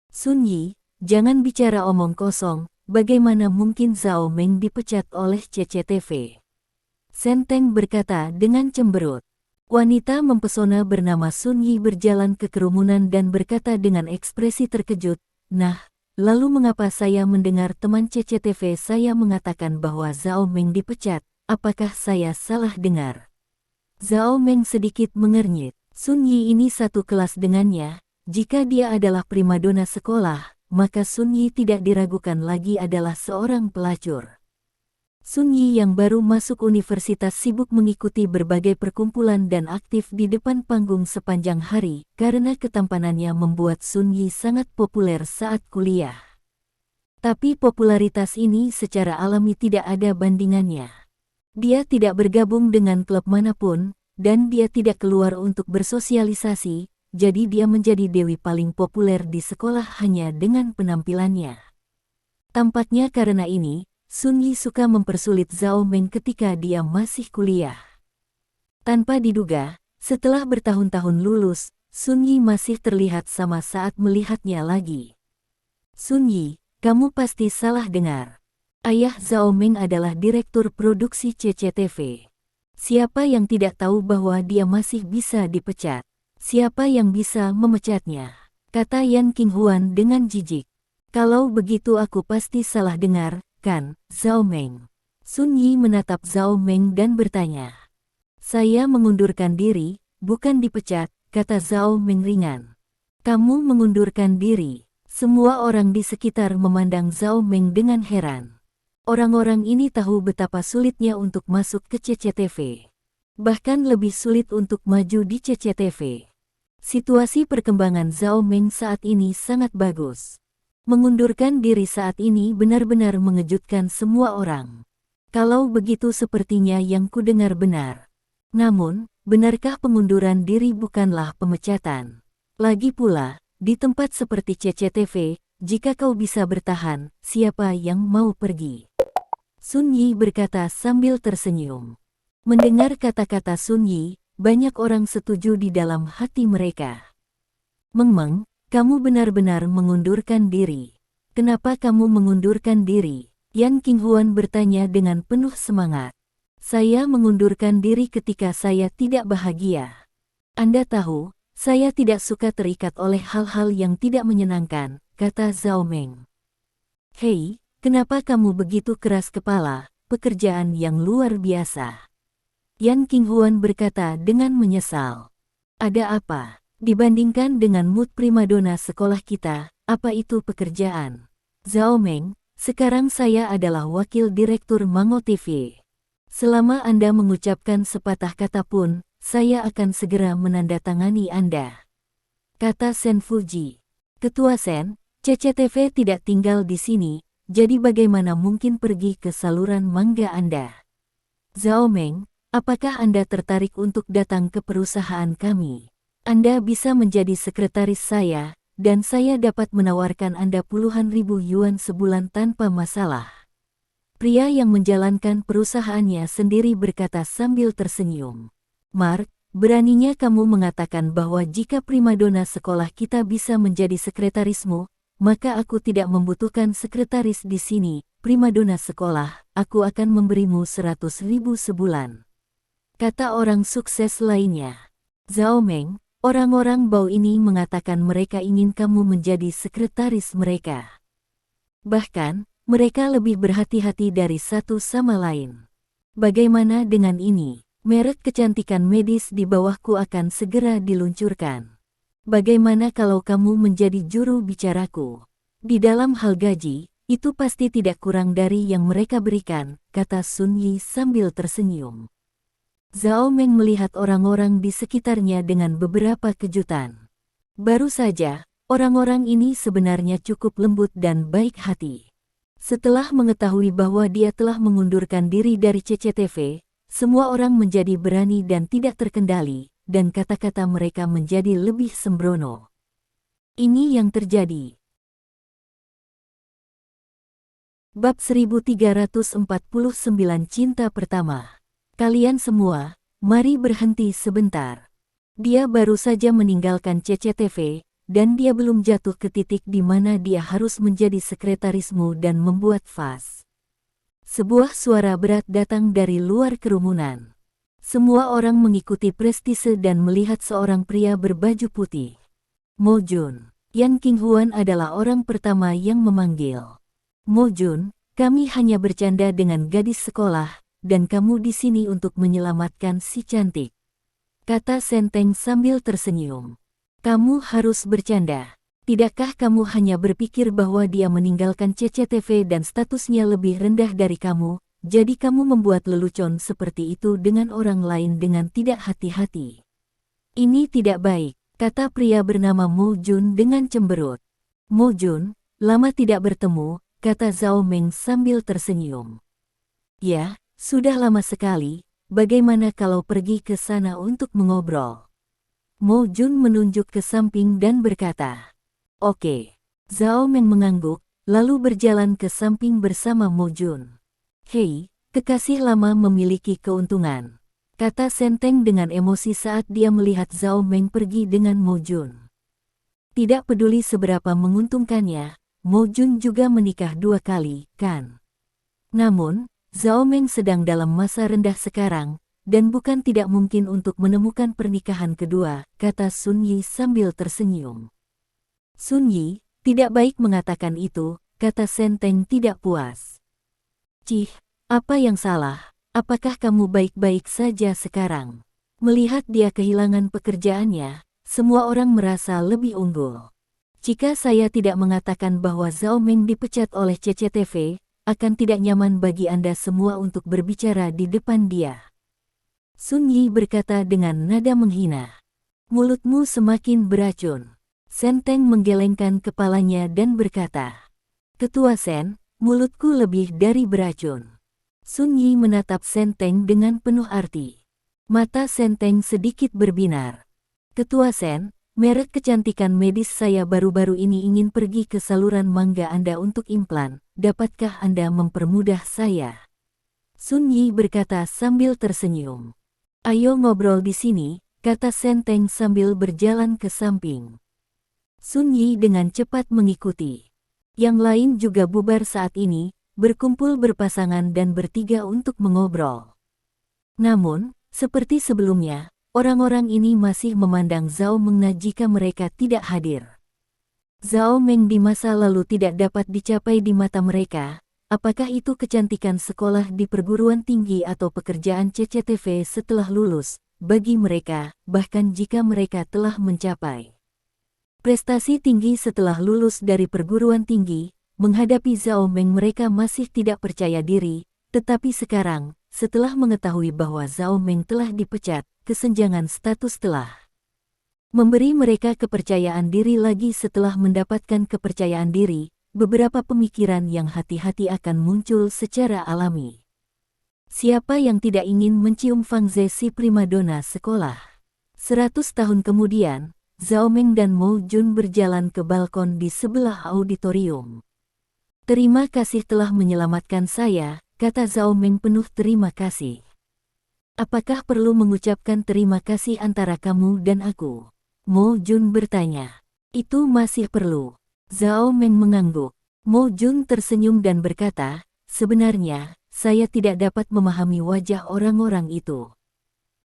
Sun Yi, jangan bicara omong kosong. Bagaimana mungkin Zhao Meng dipecat oleh CCTV? Senteng berkata dengan cemberut. Wanita mempesona bernama Sun Yi berjalan ke kerumunan dan berkata dengan ekspresi terkejut, "Nah, lalu mengapa saya mendengar teman CCTV saya mengatakan bahwa Zhao Meng dipecat? Apakah saya salah dengar?" Zhao Meng sedikit mengernyit. Sun Yi ini satu kelas dengannya. Jika dia adalah primadona sekolah, maka Sun Yi tidak diragukan lagi adalah seorang pelacur. Sun Yi yang baru masuk universitas sibuk mengikuti berbagai perkumpulan dan aktif di depan panggung sepanjang hari, karena ketampanannya membuat Sun Yi sangat populer saat kuliah. Tapi popularitas ini secara alami tidak ada bandingannya. Dia tidak bergabung dengan klub manapun, dan dia tidak keluar untuk bersosialisasi. Jadi dia menjadi dewi paling populer di sekolah hanya dengan penampilannya. Tampaknya karena ini, Sun Yi suka mempersulit Zhao Meng ketika dia masih kuliah. Tanpa diduga, setelah bertahun-tahun lulus, Sun Yi masih terlihat sama saat melihatnya lagi. Sun Yi, kamu pasti salah dengar. Ayah Zhao Meng adalah direktur produksi CCTV. Siapa yang tidak tahu bahwa dia masih bisa dipecat? Siapa yang bisa memecatnya? Kata Yan Qinghuan dengan jijik. Kalau begitu aku pasti salah dengar, kan, Zhao Meng? Sun Yi menatap Zhao Meng dan bertanya. Saya mengundurkan diri, bukan dipecat, kata Zhao Meng ringan. Kamu mengundurkan diri. Semua orang di sekitar memandang Zhao Meng dengan heran. Orang-orang ini tahu betapa sulitnya untuk masuk ke CCTV. Bahkan lebih sulit untuk maju di CCTV. Situasi perkembangan Zhao Meng saat ini sangat bagus. Mengundurkan diri saat ini benar-benar mengejutkan semua orang. Kalau begitu sepertinya yang kudengar benar. Namun, benarkah pengunduran diri bukanlah pemecatan? Lagi pula, di tempat seperti CCTV, jika kau bisa bertahan, siapa yang mau pergi? Sun Yi berkata sambil tersenyum. Mendengar kata-kata Sun Yi, banyak orang setuju di dalam hati mereka. Meng, kamu benar-benar mengundurkan diri. Kenapa kamu mengundurkan diri? Yan Qinghuan bertanya dengan penuh semangat. Saya mengundurkan diri ketika saya tidak bahagia. Anda tahu, saya tidak suka terikat oleh hal-hal yang tidak menyenangkan, kata Zhao Meng. Hei, kenapa kamu begitu keras kepala? Pekerjaan yang luar biasa. Yan Qinghuan berkata dengan menyesal. Ada apa? Dibandingkan dengan mood primadona sekolah kita, apa itu pekerjaan? Zhao Meng, sekarang saya adalah wakil direktur Mango TV. Selama Anda mengucapkan sepatah kata pun, saya akan segera menandatangani Anda. Kata Sen Fuji. Ketua Sen, CCTV tidak tinggal di sini, jadi bagaimana mungkin pergi ke saluran manga Anda? Zhao Meng, apakah Anda tertarik untuk datang ke perusahaan kami? Anda bisa menjadi sekretaris saya, dan saya dapat menawarkan Anda puluhan ribu yuan sebulan tanpa masalah. Pria yang menjalankan perusahaannya sendiri berkata sambil tersenyum. Mark, beraninya kamu mengatakan bahwa jika primadona sekolah kita bisa menjadi sekretarismu, maka aku tidak membutuhkan sekretaris di sini. Primadona sekolah, aku akan memberimu 100.000 sebulan. Kata orang sukses lainnya. Zhao Meng, orang-orang bau ini mengatakan mereka ingin kamu menjadi sekretaris mereka. Bahkan, mereka lebih berhati-hati dari satu sama lain. Bagaimana dengan ini? Merek kecantikan medis di bawahku akan segera diluncurkan. Bagaimana kalau kamu menjadi juru bicaraku? Di dalam hal gaji, itu pasti tidak kurang dari yang mereka berikan, kata Sun Yi sambil tersenyum. Zhao Meng melihat orang-orang di sekitarnya dengan beberapa kejutan. Baru saja, orang-orang ini sebenarnya cukup lembut dan baik hati. Setelah mengetahui bahwa dia telah mengundurkan diri dari CCTV, semua orang menjadi berani dan tidak terkendali, dan kata-kata mereka menjadi lebih sembrono. Ini yang terjadi. Bab 1349 Cinta Pertama. Kalian semua, mari berhenti sebentar. Dia baru saja meninggalkan CCTV, dan dia belum jatuh ke titik di mana dia harus menjadi sekretarismu dan membuat fuss. Sebuah suara berat datang dari luar kerumunan. Semua orang mengikuti prestise dan melihat seorang pria berbaju putih. Mo Jun. Yan Qinghuan adalah orang pertama yang memanggil. Mo Jun, kami hanya bercanda dengan gadis sekolah, dan kamu di sini untuk menyelamatkan si cantik. Kata Senteng sambil tersenyum. Kamu harus bercanda. Tidakkah kamu hanya berpikir bahwa dia meninggalkan CCTV dan statusnya lebih rendah dari kamu, jadi kamu membuat lelucon seperti itu dengan orang lain dengan tidak hati-hati. Ini tidak baik, kata pria bernama Mo Jun dengan cemberut. Mo Jun, lama tidak bertemu, kata Zhao Meng sambil tersenyum. Ya, sudah lama sekali, bagaimana kalau pergi ke sana untuk mengobrol? Mo Jun menunjuk ke samping dan berkata, "Oke." Zhao Meng mengangguk, lalu berjalan ke samping bersama Mo Jun. "Hei, kekasih lama memiliki keuntungan," kata Senteng dengan emosi saat dia melihat Zhao Meng pergi dengan Mo Jun. Tidak peduli seberapa menguntungkannya, Mo Jun juga menikah 2 kali, kan? Namun, Zhao Meng sedang dalam masa rendah sekarang, dan bukan tidak mungkin untuk menemukan pernikahan kedua, kata Sun Yi sambil tersenyum. Sun Yi, tidak baik mengatakan itu, kata Senteng tidak puas. Cih, apa yang salah? Apakah kamu baik-baik saja sekarang? Melihat dia kehilangan pekerjaannya, semua orang merasa lebih unggul. Jika saya tidak mengatakan bahwa Zhao Meng dipecat oleh CCTV, akan tidak nyaman bagi Anda semua untuk berbicara di depan dia. Sun Yi berkata dengan nada menghina. Mulutmu semakin beracun. Senteng menggelengkan kepalanya dan berkata, Ketua Sen, mulutku lebih dari beracun. Sun Yi menatap Senteng dengan penuh arti. Mata Senteng sedikit berbinar. Ketua Sen, merek kecantikan medis saya baru-baru ini ingin pergi ke saluran mangga Anda untuk implan. Dapatkah Anda mempermudah saya? Sun Yi berkata sambil tersenyum. Ayo ngobrol di sini, kata Senteng sambil berjalan ke samping. Sun Yi dengan cepat mengikuti. Yang lain juga bubar saat ini, berkumpul berpasangan dan bertiga untuk mengobrol. Namun, seperti sebelumnya, orang-orang ini masih memandang Zhao Meng jika mereka tidak hadir. Zhao Meng di masa lalu tidak dapat dicapai di mata mereka. Apakah itu kecantikan sekolah di perguruan tinggi atau pekerjaan CCTV setelah lulus, bagi mereka, bahkan jika mereka telah mencapai prestasi tinggi setelah lulus dari perguruan tinggi, menghadapi Zhao Meng mereka masih tidak percaya diri, tetapi sekarang, setelah mengetahui bahwa Zhao Meng telah dipecat, kesenjangan status telah memberi mereka kepercayaan diri lagi. Setelah mendapatkan kepercayaan diri, beberapa pemikiran yang hati-hati akan muncul secara alami. Siapa yang tidak ingin mencium Fang Ze si primadona sekolah? 100 tahun kemudian, Zhao Meng dan Mo Jun berjalan ke balkon di sebelah auditorium. Terima kasih telah menyelamatkan saya, kata Zhao Meng penuh terima kasih. Apakah perlu mengucapkan terima kasih antara kamu dan aku? Mo Jun bertanya. Itu masih perlu. Zhao Meng mengangguk. Mo Jun tersenyum dan berkata, sebenarnya, saya tidak dapat memahami wajah orang-orang itu.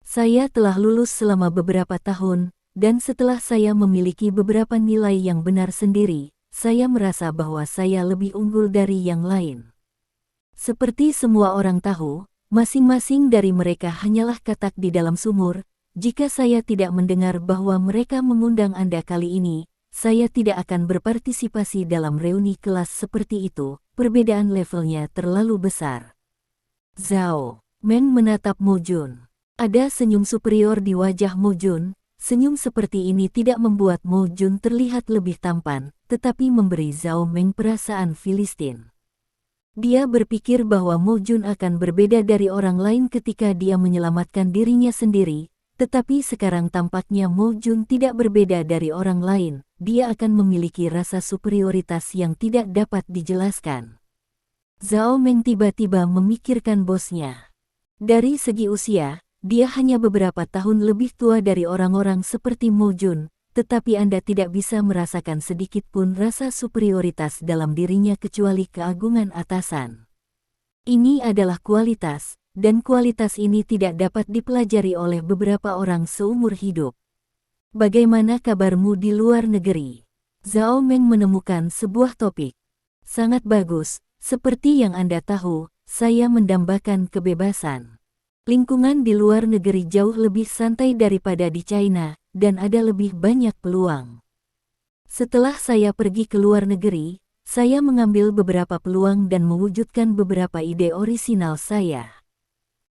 Saya telah lulus selama beberapa tahun, dan setelah saya memiliki beberapa nilai yang benar sendiri, saya merasa bahwa saya lebih unggul dari yang lain. Seperti semua orang tahu, masing-masing dari mereka hanyalah katak di dalam sumur. Jika saya tidak mendengar bahwa mereka mengundang Anda kali ini, saya tidak akan berpartisipasi dalam reuni kelas seperti itu. Perbedaan levelnya terlalu besar. Zhao Meng menatap Mo Jun. Ada senyum superior di wajah Mo Jun. Senyum seperti ini tidak membuat Mo Jun terlihat lebih tampan, tetapi memberi Zhao Meng perasaan Filistin. Dia berpikir bahwa Mo Jun akan berbeda dari orang lain ketika dia menyelamatkan dirinya sendiri, tetapi sekarang tampaknya Mo Jun tidak berbeda dari orang lain. Dia akan memiliki rasa superioritas yang tidak dapat dijelaskan. Zhao Meng tiba-tiba memikirkan bosnya. Dari segi usia, dia hanya beberapa tahun lebih tua dari orang-orang seperti Mo Jun. Tetapi Anda tidak bisa merasakan sedikit pun rasa superioritas dalam dirinya kecuali keagungan atasan. Ini adalah kualitas, dan kualitas ini tidak dapat dipelajari oleh beberapa orang seumur hidup. Bagaimana kabarmu di luar negeri? Zhao Meng menemukan sebuah topik. Sangat bagus, seperti yang Anda tahu, saya mendambakan kebebasan. Lingkungan di luar negeri jauh lebih santai daripada di China, dan ada lebih banyak peluang. Setelah saya pergi ke luar negeri, saya mengambil beberapa peluang dan mewujudkan beberapa ide orisinal saya.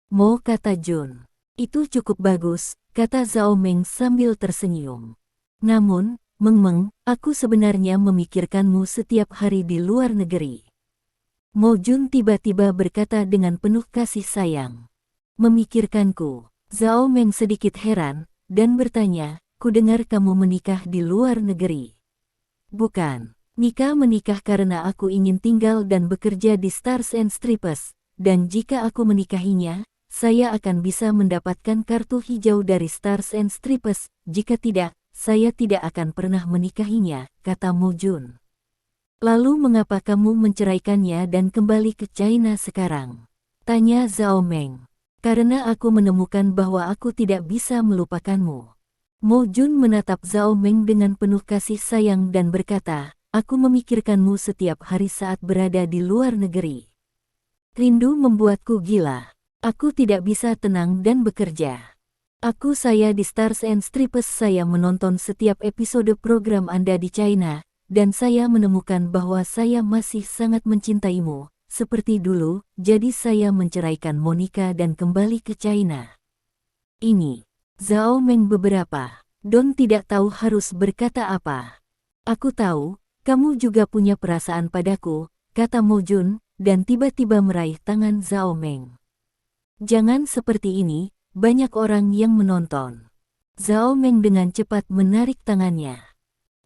Mo, kata Jun. Itu cukup bagus, kata Zhao Meng sambil tersenyum. Namun, Meng, aku sebenarnya memikirkanmu setiap hari di luar negeri. Mo Jun tiba-tiba berkata dengan penuh kasih sayang. Memikirkanku. Zhao Meng sedikit heran, dan bertanya, ku dengar kamu menikah di luar negeri. Bukan, Mika menikah karena aku ingin tinggal dan bekerja di Stars and Stripes, dan jika aku menikahinya, saya akan bisa mendapatkan kartu hijau dari Stars and Stripes, jika tidak, saya tidak akan pernah menikahinya, kata Mo Jun. Lalu mengapa kamu menceraikannya dan kembali ke China sekarang? Tanya Zhao Meng. Karena aku menemukan bahwa aku tidak bisa melupakanmu. Mo Jun menatap Zhao Meng dengan penuh kasih sayang dan berkata, aku memikirkanmu setiap hari saat berada di luar negeri. Rindu membuatku gila. Aku tidak bisa tenang dan bekerja. Saya di Stars and Stripes, saya menonton setiap episode program Anda di China, dan saya menemukan bahwa saya masih sangat mencintaimu. Seperti dulu, jadi saya menceraikan Monica dan kembali ke China. Ini, Zhao Meng beberapa. Don tidak tahu harus berkata apa. Aku tahu, kamu juga punya perasaan padaku, kata Mo Jun, dan tiba-tiba meraih tangan Zhao Meng. Jangan seperti ini, banyak orang yang menonton. Zhao Meng dengan cepat menarik tangannya.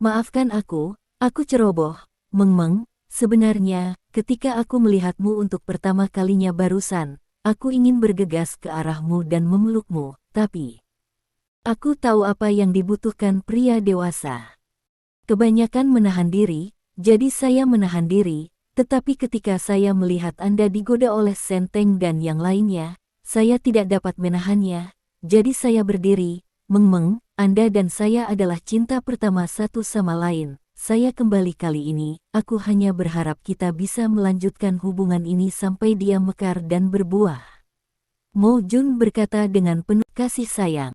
Maafkan aku ceroboh, Meng. Sebenarnya, ketika aku melihatmu untuk pertama kalinya barusan, aku ingin bergegas ke arahmu dan memelukmu, tapi aku tahu apa yang dibutuhkan pria dewasa. Kebanyakan menahan diri, jadi saya menahan diri, tetapi ketika saya melihat Anda digoda oleh Senteng dan yang lainnya, saya tidak dapat menahannya, jadi saya berdiri. Meng, Anda dan saya adalah cinta pertama satu sama lain. Saya kembali kali ini, aku hanya berharap kita bisa melanjutkan hubungan ini sampai dia mekar dan berbuah. Mo Jun berkata dengan penuh kasih sayang.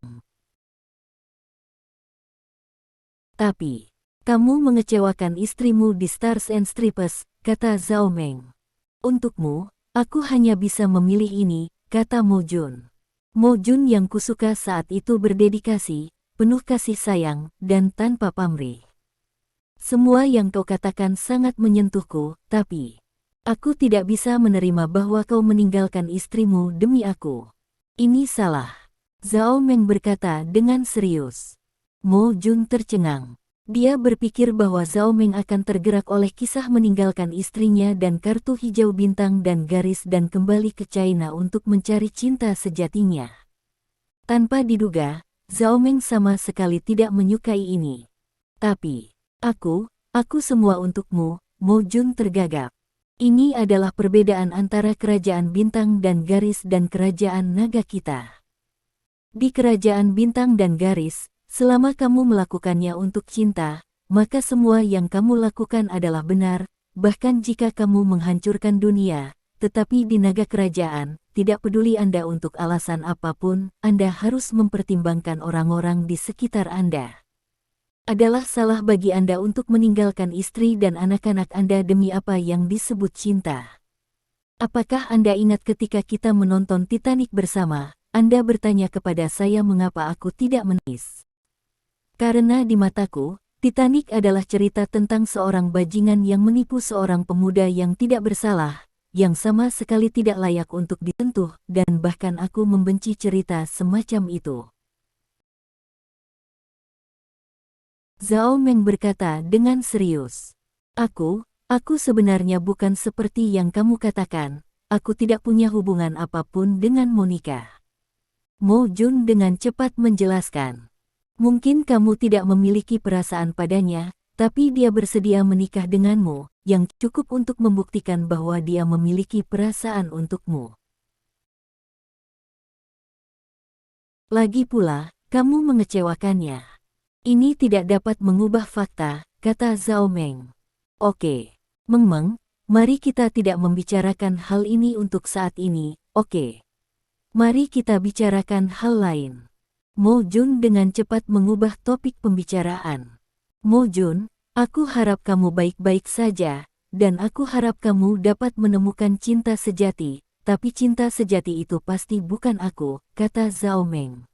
Tapi, kamu mengecewakan istrimu di Stars and Stripes, kata Zhao Meng. Untukmu, aku hanya bisa memilih ini, kata Mo Jun. Mo Jun yang kusuka saat itu berdedikasi, penuh kasih sayang, dan tanpa pamrih. Semua yang kau katakan sangat menyentuhku, tapi aku tidak bisa menerima bahwa kau meninggalkan istrimu demi aku. Ini salah. Zhao Meng berkata dengan serius. Mo Jun tercengang. Dia berpikir bahwa Zhao Meng akan tergerak oleh kisah meninggalkan istrinya dan kartu hijau bintang dan garis dan kembali ke China untuk mencari cinta sejatinya. Tanpa diduga, Zhao Meng sama sekali tidak menyukai ini. Tapi, aku semua untukmu, Mo Jun tergagap. Ini adalah perbedaan antara kerajaan bintang dan garis dan kerajaan naga kita. Di kerajaan bintang dan garis, selama kamu melakukannya untuk cinta, maka semua yang kamu lakukan adalah benar, bahkan jika kamu menghancurkan dunia. Tetapi di naga kerajaan, tidak peduli Anda untuk alasan apapun, Anda harus mempertimbangkan orang-orang di sekitar Anda. Adalah salah bagi Anda untuk meninggalkan istri dan anak-anak Anda demi apa yang disebut cinta. Apakah Anda ingat ketika kita menonton Titanic bersama, Anda bertanya kepada saya mengapa aku tidak menangis? Karena di mataku, Titanic adalah cerita tentang seorang bajingan yang menipu seorang pemuda yang tidak bersalah, yang sama sekali tidak layak untuk disentuh, dan bahkan aku membenci cerita semacam itu. Zhao Meng berkata dengan serius. Aku sebenarnya bukan seperti yang kamu katakan, aku tidak punya hubungan apapun dengan Monica. Mo Jun dengan cepat menjelaskan. Mungkin kamu tidak memiliki perasaan padanya, tapi dia bersedia menikah denganmu, yang cukup untuk membuktikan bahwa dia memiliki perasaan untukmu. Lagi pula, kamu mengecewakannya. Ini tidak dapat mengubah fakta, kata Zhao Meng. Oke, Meng, mari kita tidak membicarakan hal ini untuk saat ini, oke? Mari kita bicarakan hal lain. Mo Jun dengan cepat mengubah topik pembicaraan. Mo Jun, aku harap kamu baik-baik saja, dan aku harap kamu dapat menemukan cinta sejati, tapi cinta sejati itu pasti bukan aku, kata Zhao Meng.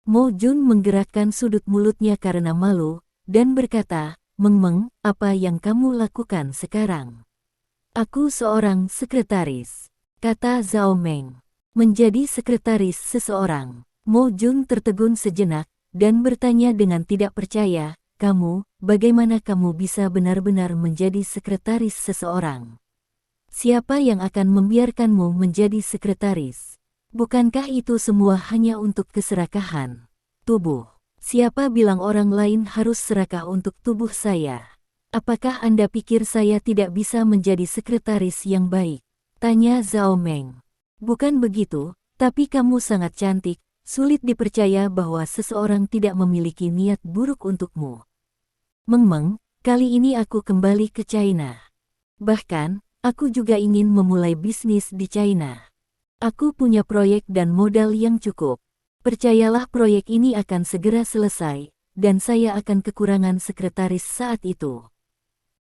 Mo Jun menggerakkan sudut mulutnya karena malu, dan berkata, Meng, apa yang kamu lakukan sekarang? Aku seorang sekretaris, kata Zhao Meng. Menjadi sekretaris seseorang. Mo Jun tertegun sejenak, dan bertanya dengan tidak percaya, bagaimana kamu bisa benar-benar menjadi sekretaris seseorang? Siapa yang akan membiarkanmu menjadi sekretaris? Bukankah itu semua hanya untuk keserakahan tubuh? Siapa bilang orang lain harus serakah untuk tubuh saya? Apakah Anda pikir saya tidak bisa menjadi sekretaris yang baik? Tanya Zhao Meng. Bukan begitu, tapi kamu sangat cantik. Sulit dipercaya bahwa seseorang tidak memiliki niat buruk untukmu. Meng, kali ini aku kembali ke China. Bahkan, aku juga ingin memulai bisnis di China. Aku punya proyek dan modal yang cukup. Percayalah proyek ini akan segera selesai, dan saya akan kekurangan sekretaris saat itu.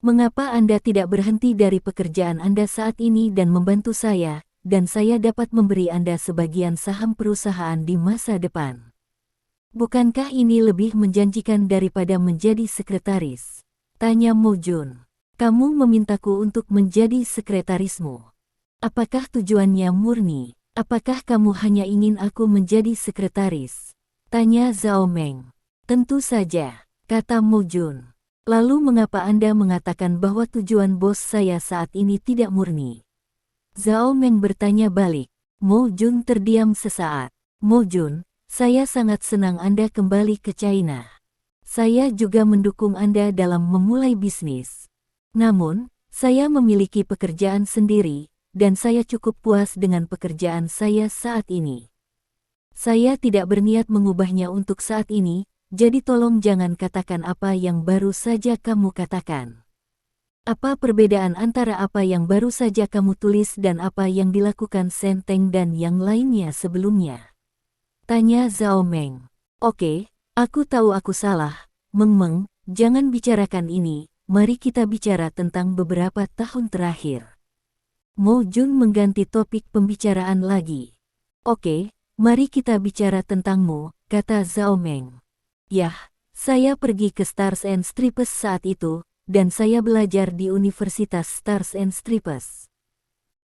Mengapa Anda tidak berhenti dari pekerjaan Anda saat ini dan membantu saya? Dan saya dapat memberi Anda sebagian saham perusahaan di masa depan. Bukankah ini lebih menjanjikan daripada menjadi sekretaris? Tanya Mo Jun. Kamu memintaku untuk menjadi sekretarismu. Apakah tujuannya murni? Apakah kamu hanya ingin aku menjadi sekretaris? Tanya Zhao Meng. Tentu saja, kata Mo Jun. Lalu mengapa Anda mengatakan bahwa tujuan bos saya saat ini tidak murni? Zhao Meng bertanya balik. Mo Jun terdiam sesaat. Mo Jun, saya sangat senang Anda kembali ke China. Saya juga mendukung Anda dalam memulai bisnis. Namun, saya memiliki pekerjaan sendiri, dan saya cukup puas dengan pekerjaan saya saat ini. Saya tidak berniat mengubahnya untuk saat ini, jadi tolong jangan katakan apa yang baru saja kamu katakan. Apa perbedaan antara apa yang baru saja kamu tulis dan apa yang dilakukan Shen Teng dan yang lainnya sebelumnya? Tanya Zhao Meng. Oke, aku tahu aku salah. Meng, jangan bicarakan ini, mari kita bicara tentang beberapa tahun terakhir. Mo Jun mengganti topik pembicaraan lagi. Oke, mari kita bicara tentangmu, kata Zhao Meng. Yah, saya pergi ke Stars and Stripes saat itu, dan saya belajar di Universitas Stars and Stripes.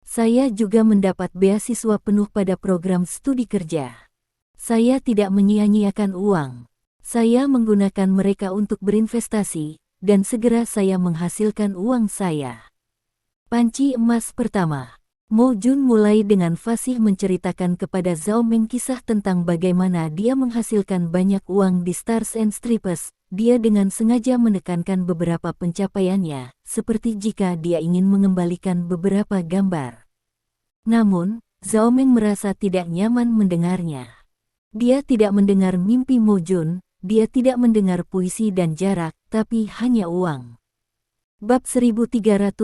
Saya juga mendapat beasiswa penuh pada program studi kerja. Saya tidak menyia-nyiakan uang. Saya menggunakan mereka untuk berinvestasi, dan segera saya menghasilkan uang saya. Panci emas pertama. Mo Jun mulai dengan fasih menceritakan kepada Zhao Meng kisah tentang bagaimana dia menghasilkan banyak uang di Stars and Stripes. Dia dengan sengaja menekankan beberapa pencapaiannya, seperti jika dia ingin mengembalikan beberapa gambar. Namun, Zhao Meng merasa tidak nyaman mendengarnya. Dia tidak mendengar mimpi Mo Jun, dia tidak mendengar puisi dan jarak, tapi hanya uang. Bab 1350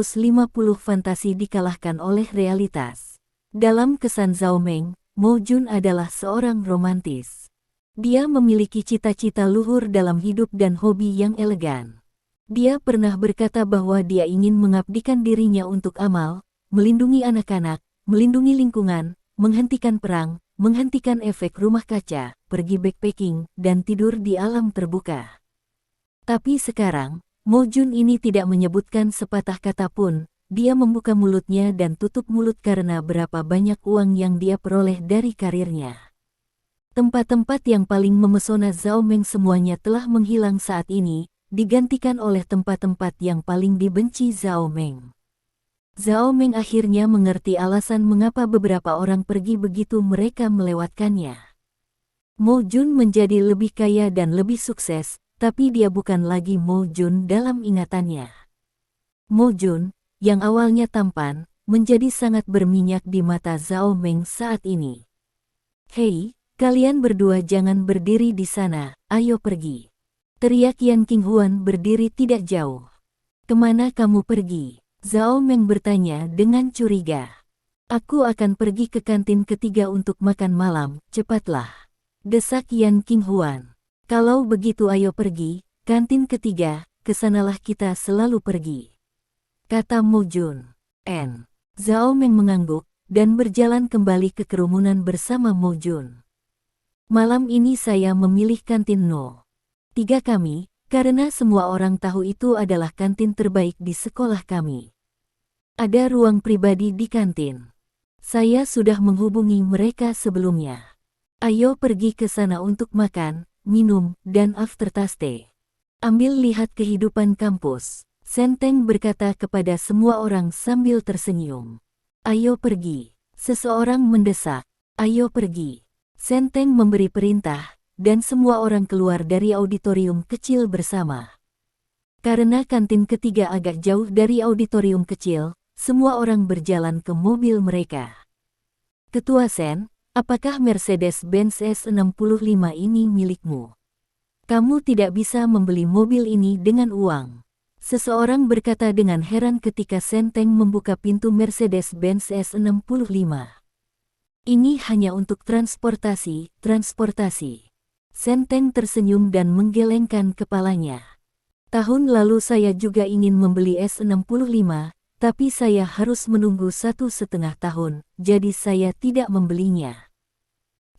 fantasi dikalahkan oleh realitas. Dalam kesan Zhao Meng, Mo Jun adalah seorang romantis. Dia memiliki cita-cita luhur dalam hidup dan hobi yang elegan. Dia pernah berkata bahwa dia ingin mengabdikan dirinya untuk amal, melindungi anak-anak, melindungi lingkungan, menghentikan perang, menghentikan efek rumah kaca, pergi backpacking, dan tidur di alam terbuka. Tapi sekarang, Mo Jun ini tidak menyebutkan sepatah kata pun. Dia membuka mulutnya dan tutup mulut karena berapa banyak uang yang dia peroleh dari karirnya. Tempat-tempat yang paling memesona Zhao Meng semuanya telah menghilang saat ini, digantikan oleh tempat-tempat yang paling dibenci Zhao Meng. Zhao Meng akhirnya mengerti alasan mengapa beberapa orang pergi begitu mereka melewatkannya. Mo Jun menjadi lebih kaya dan lebih sukses, tapi dia bukan lagi Mo Jun dalam ingatannya. Mo Jun, yang awalnya tampan, menjadi sangat berminyak di mata Zhao Meng saat ini. "Hei, kalian berdua jangan berdiri di sana, ayo pergi," teriak Yan Qinghuan berdiri tidak jauh. "Kemana kamu pergi?" Zhao Meng bertanya dengan curiga. "Aku akan pergi ke kantin ketiga untuk makan malam, cepatlah," desak Yan Qinghuan. "Kalau begitu ayo pergi, kantin ketiga, kesanalah kita selalu pergi," kata Mo Jun. Zhao Meng mengangguk, dan berjalan kembali ke kerumunan bersama Mo Jun. "Malam ini saya memilih kantin No. 3 kami, karena semua orang tahu itu adalah kantin terbaik di sekolah kami. Ada ruang pribadi di kantin. Saya sudah menghubungi mereka sebelumnya. Ayo pergi ke sana untuk makan, minum, dan aftertaste. Ambil lihat kehidupan kampus," Senteng berkata kepada semua orang sambil tersenyum. "Ayo pergi," seseorang mendesak. "Ayo pergi." Senteng memberi perintah, dan semua orang keluar dari auditorium kecil bersama. Karena kantin ketiga agak jauh dari auditorium kecil, semua orang berjalan ke mobil mereka. "Ketua Sen, apakah Mercedes-Benz S65 ini milikmu? Kamu tidak bisa membeli mobil ini dengan uang," seseorang berkata dengan heran ketika Senteng membuka pintu Mercedes-Benz S65. "Ini hanya untuk transportasi. Senteng tersenyum dan menggelengkan kepalanya. "Tahun lalu saya juga ingin membeli S65, tapi saya harus menunggu 1,5 tahun, jadi saya tidak membelinya.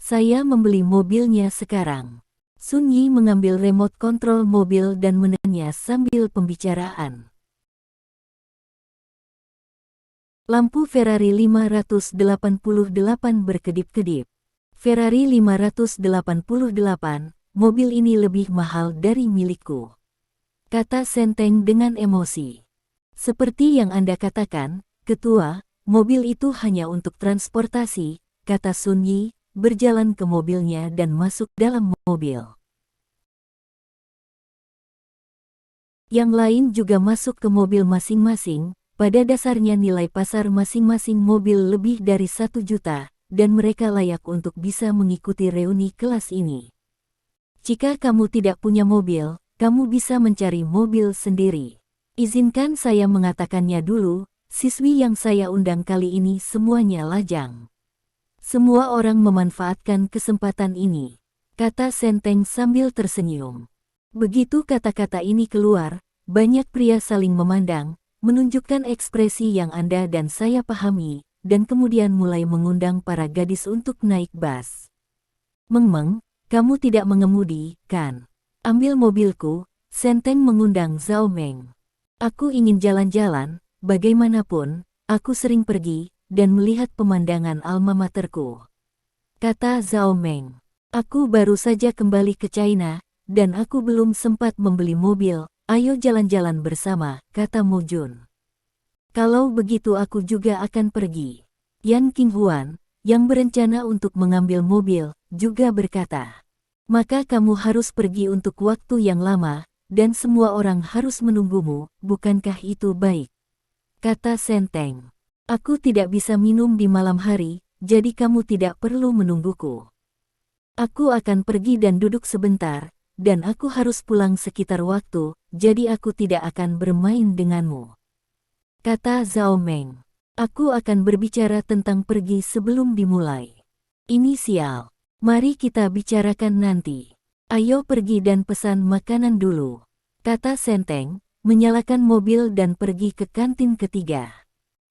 Saya membeli mobilnya sekarang." Sun Yi mengambil remote kontrol mobil dan menekannya sambil pembicaraan. Lampu Ferrari 588 berkedip-kedip. "Ferrari 588, mobil ini lebih mahal dari milikku," kata Senteng dengan emosi. "Seperti yang Anda katakan, Ketua, mobil itu hanya untuk transportasi," kata Sun Yi, berjalan ke mobilnya dan masuk dalam mobil. Yang lain juga masuk ke mobil masing-masing. Pada dasarnya nilai pasar masing-masing mobil lebih dari 1 juta, dan mereka layak untuk bisa mengikuti reuni kelas ini. Jika kamu tidak punya mobil, kamu bisa mencari mobil sendiri. Izinkan saya mengatakannya dulu, siswi yang saya undang kali ini semuanya lajang. Semua orang memanfaatkan kesempatan ini, kata Senteng sambil tersenyum. Begitu kata-kata ini keluar, banyak pria saling memandang, menunjukkan ekspresi yang Anda dan saya pahami, dan kemudian mulai mengundang para gadis untuk naik bus. "Meng, kamu tidak mengemudi, kan? Ambil mobilku," Senteng mengundang Zhao Meng. "Aku ingin jalan-jalan, bagaimanapun, aku sering pergi dan melihat pemandangan alma materku," kata Zhao Meng. "Aku baru saja kembali ke China, dan aku belum sempat membeli mobil, ayo jalan-jalan bersama, kata Mo Jun. Kalau begitu aku juga akan pergi. Yan Qinghuan, yang berencana untuk mengambil mobil, juga berkata, maka kamu harus pergi untuk waktu yang lama, dan semua orang harus menunggumu, bukankah itu baik? Kata Senteng. Aku tidak bisa minum di malam hari, jadi kamu tidak perlu menungguku. Aku akan pergi dan duduk sebentar, dan aku harus pulang sekitar waktu, jadi aku tidak akan bermain denganmu. Kata Zhao Meng. Aku akan berbicara tentang pergi sebelum dimulai. Ini sial. Mari kita bicarakan nanti. Ayo pergi dan pesan makanan dulu. Kata Senteng, menyalakan mobil dan pergi ke kantin ketiga.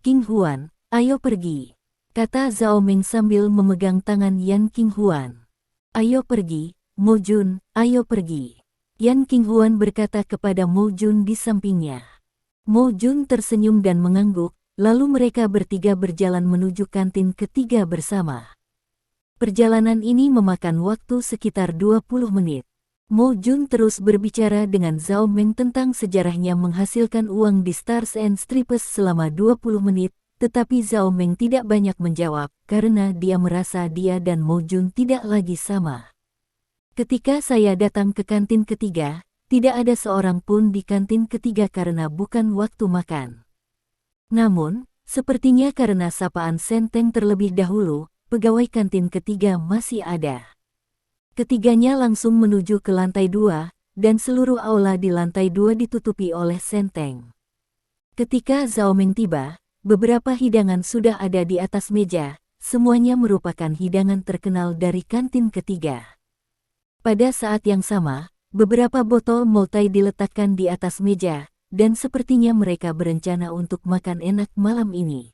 Qinghuan, ayo pergi. Kata Zhao Meng sambil memegang tangan Yan Qinghuan. Ayo pergi, Mo Jun, ayo pergi. Yan Qinghuan berkata kepada Mo Jun di sampingnya. Mo Jun tersenyum dan mengangguk, lalu mereka bertiga berjalan menuju kantin ketiga bersama. Perjalanan ini memakan waktu sekitar 20 menit. Mo Jun terus berbicara dengan Zhao Meng tentang sejarahnya menghasilkan uang di Stars and Stripes selama 20 menit, tetapi Zhao Meng tidak banyak menjawab, karena dia merasa dia dan Mo Jun tidak lagi sama. Ketika saya datang ke kantin ketiga, tidak ada seorang pun di kantin ketiga karena bukan waktu makan. Namun, sepertinya karena sapaan Senteng terlebih dahulu, pegawai kantin ketiga masih ada. Ketiganya langsung menuju ke lantai 2, dan seluruh aula di lantai 2 ditutupi oleh Senteng. Ketika Zhao Meng tiba, beberapa hidangan sudah ada di atas meja, semuanya merupakan hidangan terkenal dari kantin ketiga. Pada saat yang sama, beberapa botol Multai diletakkan di atas meja, dan sepertinya mereka berencana untuk makan enak malam ini.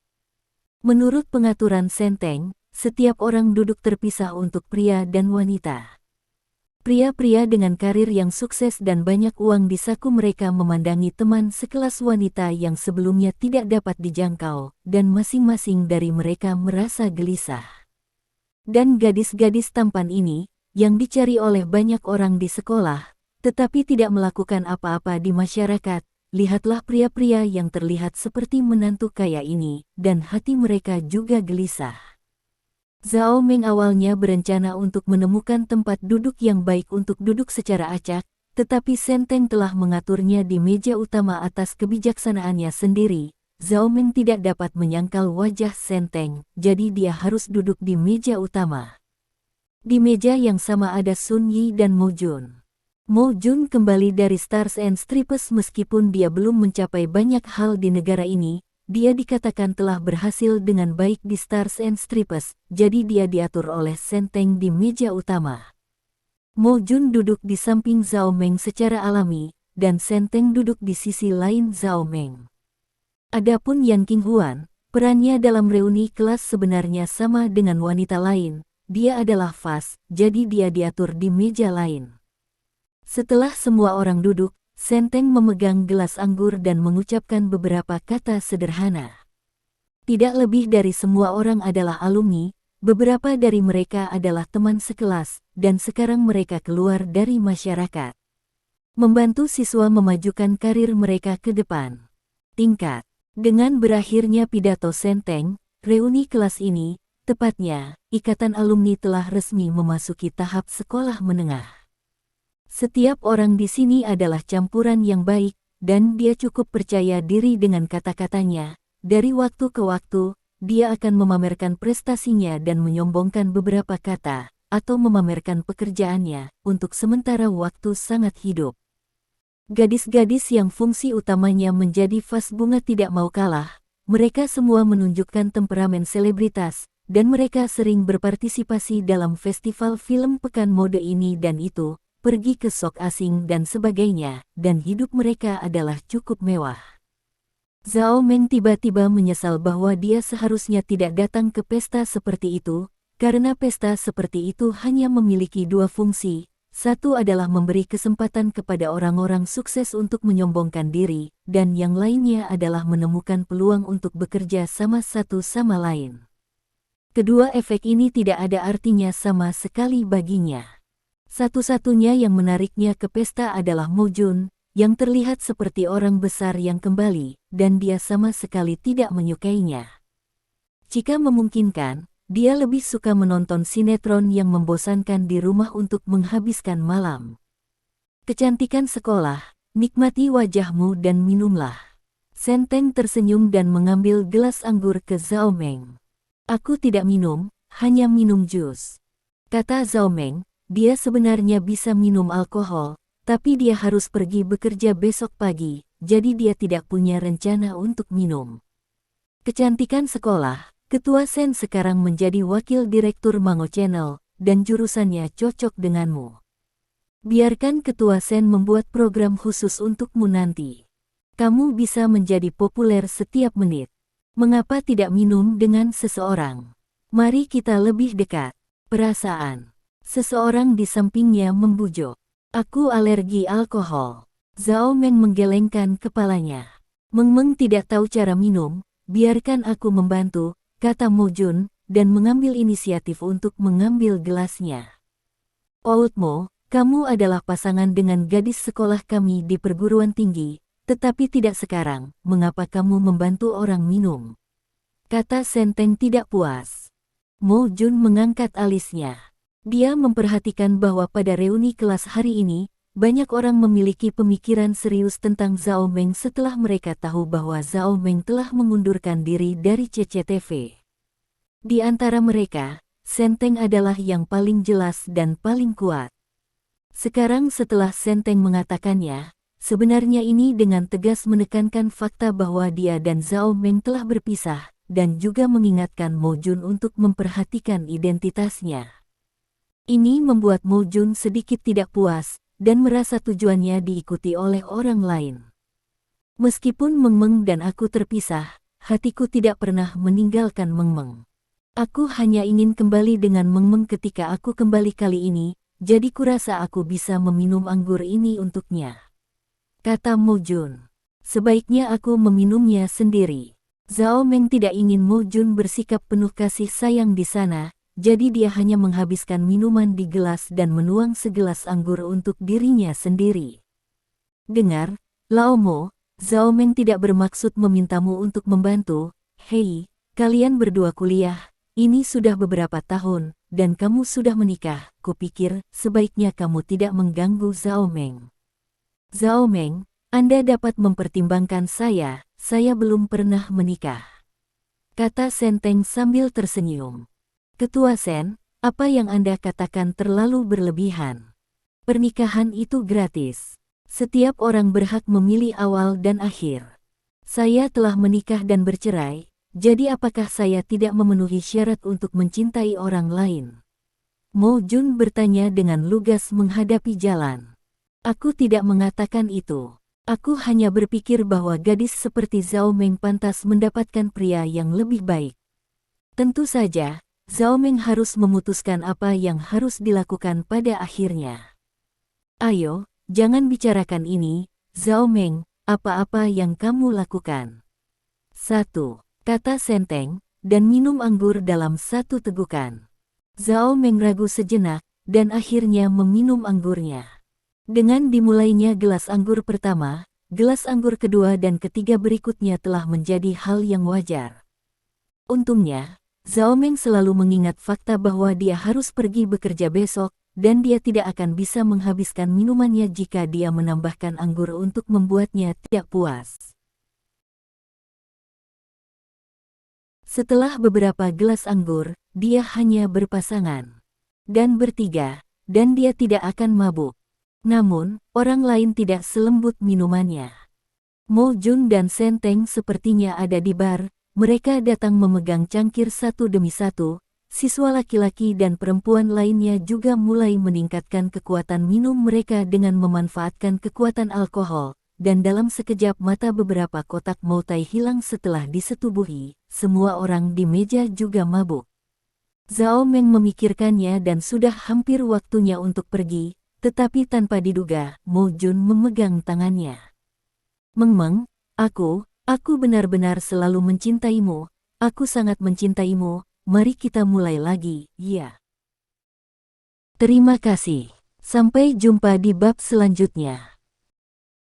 Menurut pengaturan Senteng, setiap orang duduk terpisah untuk pria dan wanita. Pria-pria dengan karir yang sukses dan banyak uang di saku mereka memandangi teman sekelas wanita yang sebelumnya tidak dapat dijangkau, dan masing-masing dari mereka merasa gelisah. Dan gadis-gadis tampan ini, yang dicari oleh banyak orang di sekolah, tetapi tidak melakukan apa-apa di masyarakat, lihatlah pria-pria yang terlihat seperti menantu kaya ini, dan hati mereka juga gelisah. Zhao Meng awalnya berencana untuk menemukan tempat duduk yang baik untuk duduk secara acak, tetapi Senteng telah mengaturnya di meja utama atas kebijaksanaannya sendiri. Zhao Meng tidak dapat menyangkal wajah Senteng, jadi dia harus duduk di meja utama. Di meja yang sama ada Sun Yi dan Mo Jun. Mo Jun kembali dari Stars and Stripes meskipun dia belum mencapai banyak hal di negara ini, dia dikatakan telah berhasil dengan baik di Stars and Stripes, jadi dia diatur oleh Senteng di meja utama. Mo Jun duduk di samping Zhao Meng secara alami, dan Senteng duduk di sisi lain Zhao Meng. Adapun Yan Qinghuan, perannya dalam reuni kelas sebenarnya sama dengan wanita lain, dia adalah Fas, jadi dia diatur di meja lain. Setelah semua orang duduk, Senteng memegang gelas anggur dan mengucapkan beberapa kata sederhana. Tidak lebih dari semua orang adalah alumni, beberapa dari mereka adalah teman sekelas, dan sekarang mereka keluar dari masyarakat. Membantu siswa memajukan karir mereka ke depan. Tingkat. Dengan berakhirnya pidato Senteng, reuni kelas ini, tepatnya, Ikatan Alumni telah resmi memasuki tahap sekolah menengah. Setiap orang di sini adalah campuran yang baik, dan dia cukup percaya diri dengan kata-katanya. Dari waktu ke waktu, dia akan memamerkan prestasinya dan menyombongkan beberapa kata, atau memamerkan pekerjaannya, untuk sementara waktu sangat hidup. Gadis-gadis yang fungsi utamanya menjadi vas bunga tidak mau kalah, mereka semua menunjukkan temperamen selebritas, dan mereka sering berpartisipasi dalam festival film pekan mode ini dan itu, pergi ke sok asing dan sebagainya, dan hidup mereka adalah cukup mewah. Zhao Meng tiba-tiba menyesal bahwa dia seharusnya tidak datang ke pesta seperti itu, karena pesta seperti itu hanya memiliki dua fungsi. Satu adalah memberi kesempatan kepada orang-orang sukses untuk menyombongkan diri, dan yang lainnya adalah menemukan peluang untuk bekerja sama satu sama lain. Kedua efek ini tidak ada artinya sama sekali baginya. Satu-satunya yang menariknya ke pesta adalah Mo Jun, yang terlihat seperti orang besar yang kembali, dan dia sama sekali tidak menyukainya. Jika memungkinkan, dia lebih suka menonton sinetron yang membosankan di rumah untuk menghabiskan malam. Kecantikan sekolah, nikmati wajahmu dan minumlah. Senteng tersenyum dan mengambil gelas anggur ke Zhao Meng. Aku tidak minum, hanya minum jus. Kata Zhao Meng, dia sebenarnya bisa minum alkohol, tapi dia harus pergi bekerja besok pagi, jadi dia tidak punya rencana untuk minum. Kecantikan sekolah, Ketua Sen sekarang menjadi wakil direktur Mango Channel, dan jurusannya cocok denganmu. Biarkan Ketua Sen membuat program khusus untukmu nanti. Kamu bisa menjadi populer setiap menit. Mengapa tidak minum dengan seseorang? Mari kita lebih dekat. Perasaan. Seseorang di sampingnya membujuk. Aku alergi alkohol. Zhao Meng menggelengkan kepalanya. Meng tidak tahu cara minum, biarkan aku membantu, kata Mo Jun, dan mengambil inisiatif untuk mengambil gelasnya. Old Mo, kamu adalah pasangan dengan gadis sekolah kami di perguruan tinggi, tetapi tidak sekarang, mengapa kamu membantu orang minum? Kata Senteng tidak puas. Mo Jun mengangkat alisnya. Dia memperhatikan bahwa pada reuni kelas hari ini, banyak orang memiliki pemikiran serius tentang Zhao Meng setelah mereka tahu bahwa Zhao Meng telah mengundurkan diri dari CCTV. Di antara mereka, Senteng adalah yang paling jelas dan paling kuat. Sekarang setelah Senteng mengatakannya, sebenarnya ini dengan tegas menekankan fakta bahwa dia dan Zhao Meng telah berpisah, dan juga mengingatkan Mo Jun untuk memperhatikan identitasnya. Ini membuat Mo Jun sedikit tidak puas, dan merasa tujuannya diikuti oleh orang lain. Meskipun Meng dan aku terpisah, hatiku tidak pernah meninggalkan Meng. Aku hanya ingin kembali dengan Meng ketika aku kembali kali ini, jadi kurasa aku bisa meminum anggur ini untuknya. Kata Mo Jun. Sebaiknya aku meminumnya sendiri. Zhao Meng tidak ingin Mo Jun bersikap penuh kasih sayang di sana, jadi dia hanya menghabiskan minuman di gelas dan menuang segelas anggur untuk dirinya sendiri. Dengar, Lao Mo, Zhao Meng tidak bermaksud memintamu untuk membantu. Hei, kalian berdua kuliah, ini sudah beberapa tahun, dan kamu sudah menikah, kupikir sebaiknya kamu tidak mengganggu Zhao Meng. Zhao Meng, Anda dapat mempertimbangkan saya belum pernah menikah. Kata Senteng sambil tersenyum. Ketua Sen, apa yang Anda katakan terlalu berlebihan. Pernikahan itu gratis. Setiap orang berhak memilih awal dan akhir. Saya telah menikah dan bercerai, jadi apakah saya tidak memenuhi syarat untuk mencintai orang lain? Mo Jun bertanya dengan lugas menghadapi jalan. Aku tidak mengatakan itu. Aku hanya berpikir bahwa gadis seperti Zhao Meng pantas mendapatkan pria yang lebih baik. Tentu saja, Zhao Meng harus memutuskan apa yang harus dilakukan pada akhirnya. Ayo, jangan bicarakan ini, Zhao Meng, apa-apa yang kamu lakukan. 1. Kata Senteng, dan minum anggur dalam satu tegukan. Zhao Meng ragu sejenak, dan akhirnya meminum anggurnya. Dengan dimulainya gelas anggur pertama, gelas anggur kedua dan ketiga berikutnya telah menjadi hal yang wajar. Untungnya, Zhao Meng selalu mengingat fakta bahwa dia harus pergi bekerja besok, dan dia tidak akan bisa menghabiskan minumannya jika dia menambahkan anggur untuk membuatnya tidak puas. Setelah beberapa gelas anggur, dia hanya berpasangan. Dan bertiga, dan dia tidak akan mabuk. Namun, orang lain tidak selembut minumannya. Mo Jun dan Senteng sepertinya ada di bar, mereka datang memegang cangkir satu demi satu, siswa laki-laki dan perempuan lainnya juga mulai meningkatkan kekuatan minum mereka dengan memanfaatkan kekuatan alkohol. Dan dalam sekejap mata beberapa kotak moutai hilang setelah disetubuhi, semua orang di meja juga mabuk. Zhao Meng memikirkannya dan sudah hampir waktunya untuk pergi, tetapi tanpa diduga, Mo Jun memegang tangannya. Meng, aku benar-benar selalu mencintaimu, aku sangat mencintaimu, mari kita mulai lagi, ya. Terima kasih. Sampai jumpa di bab selanjutnya.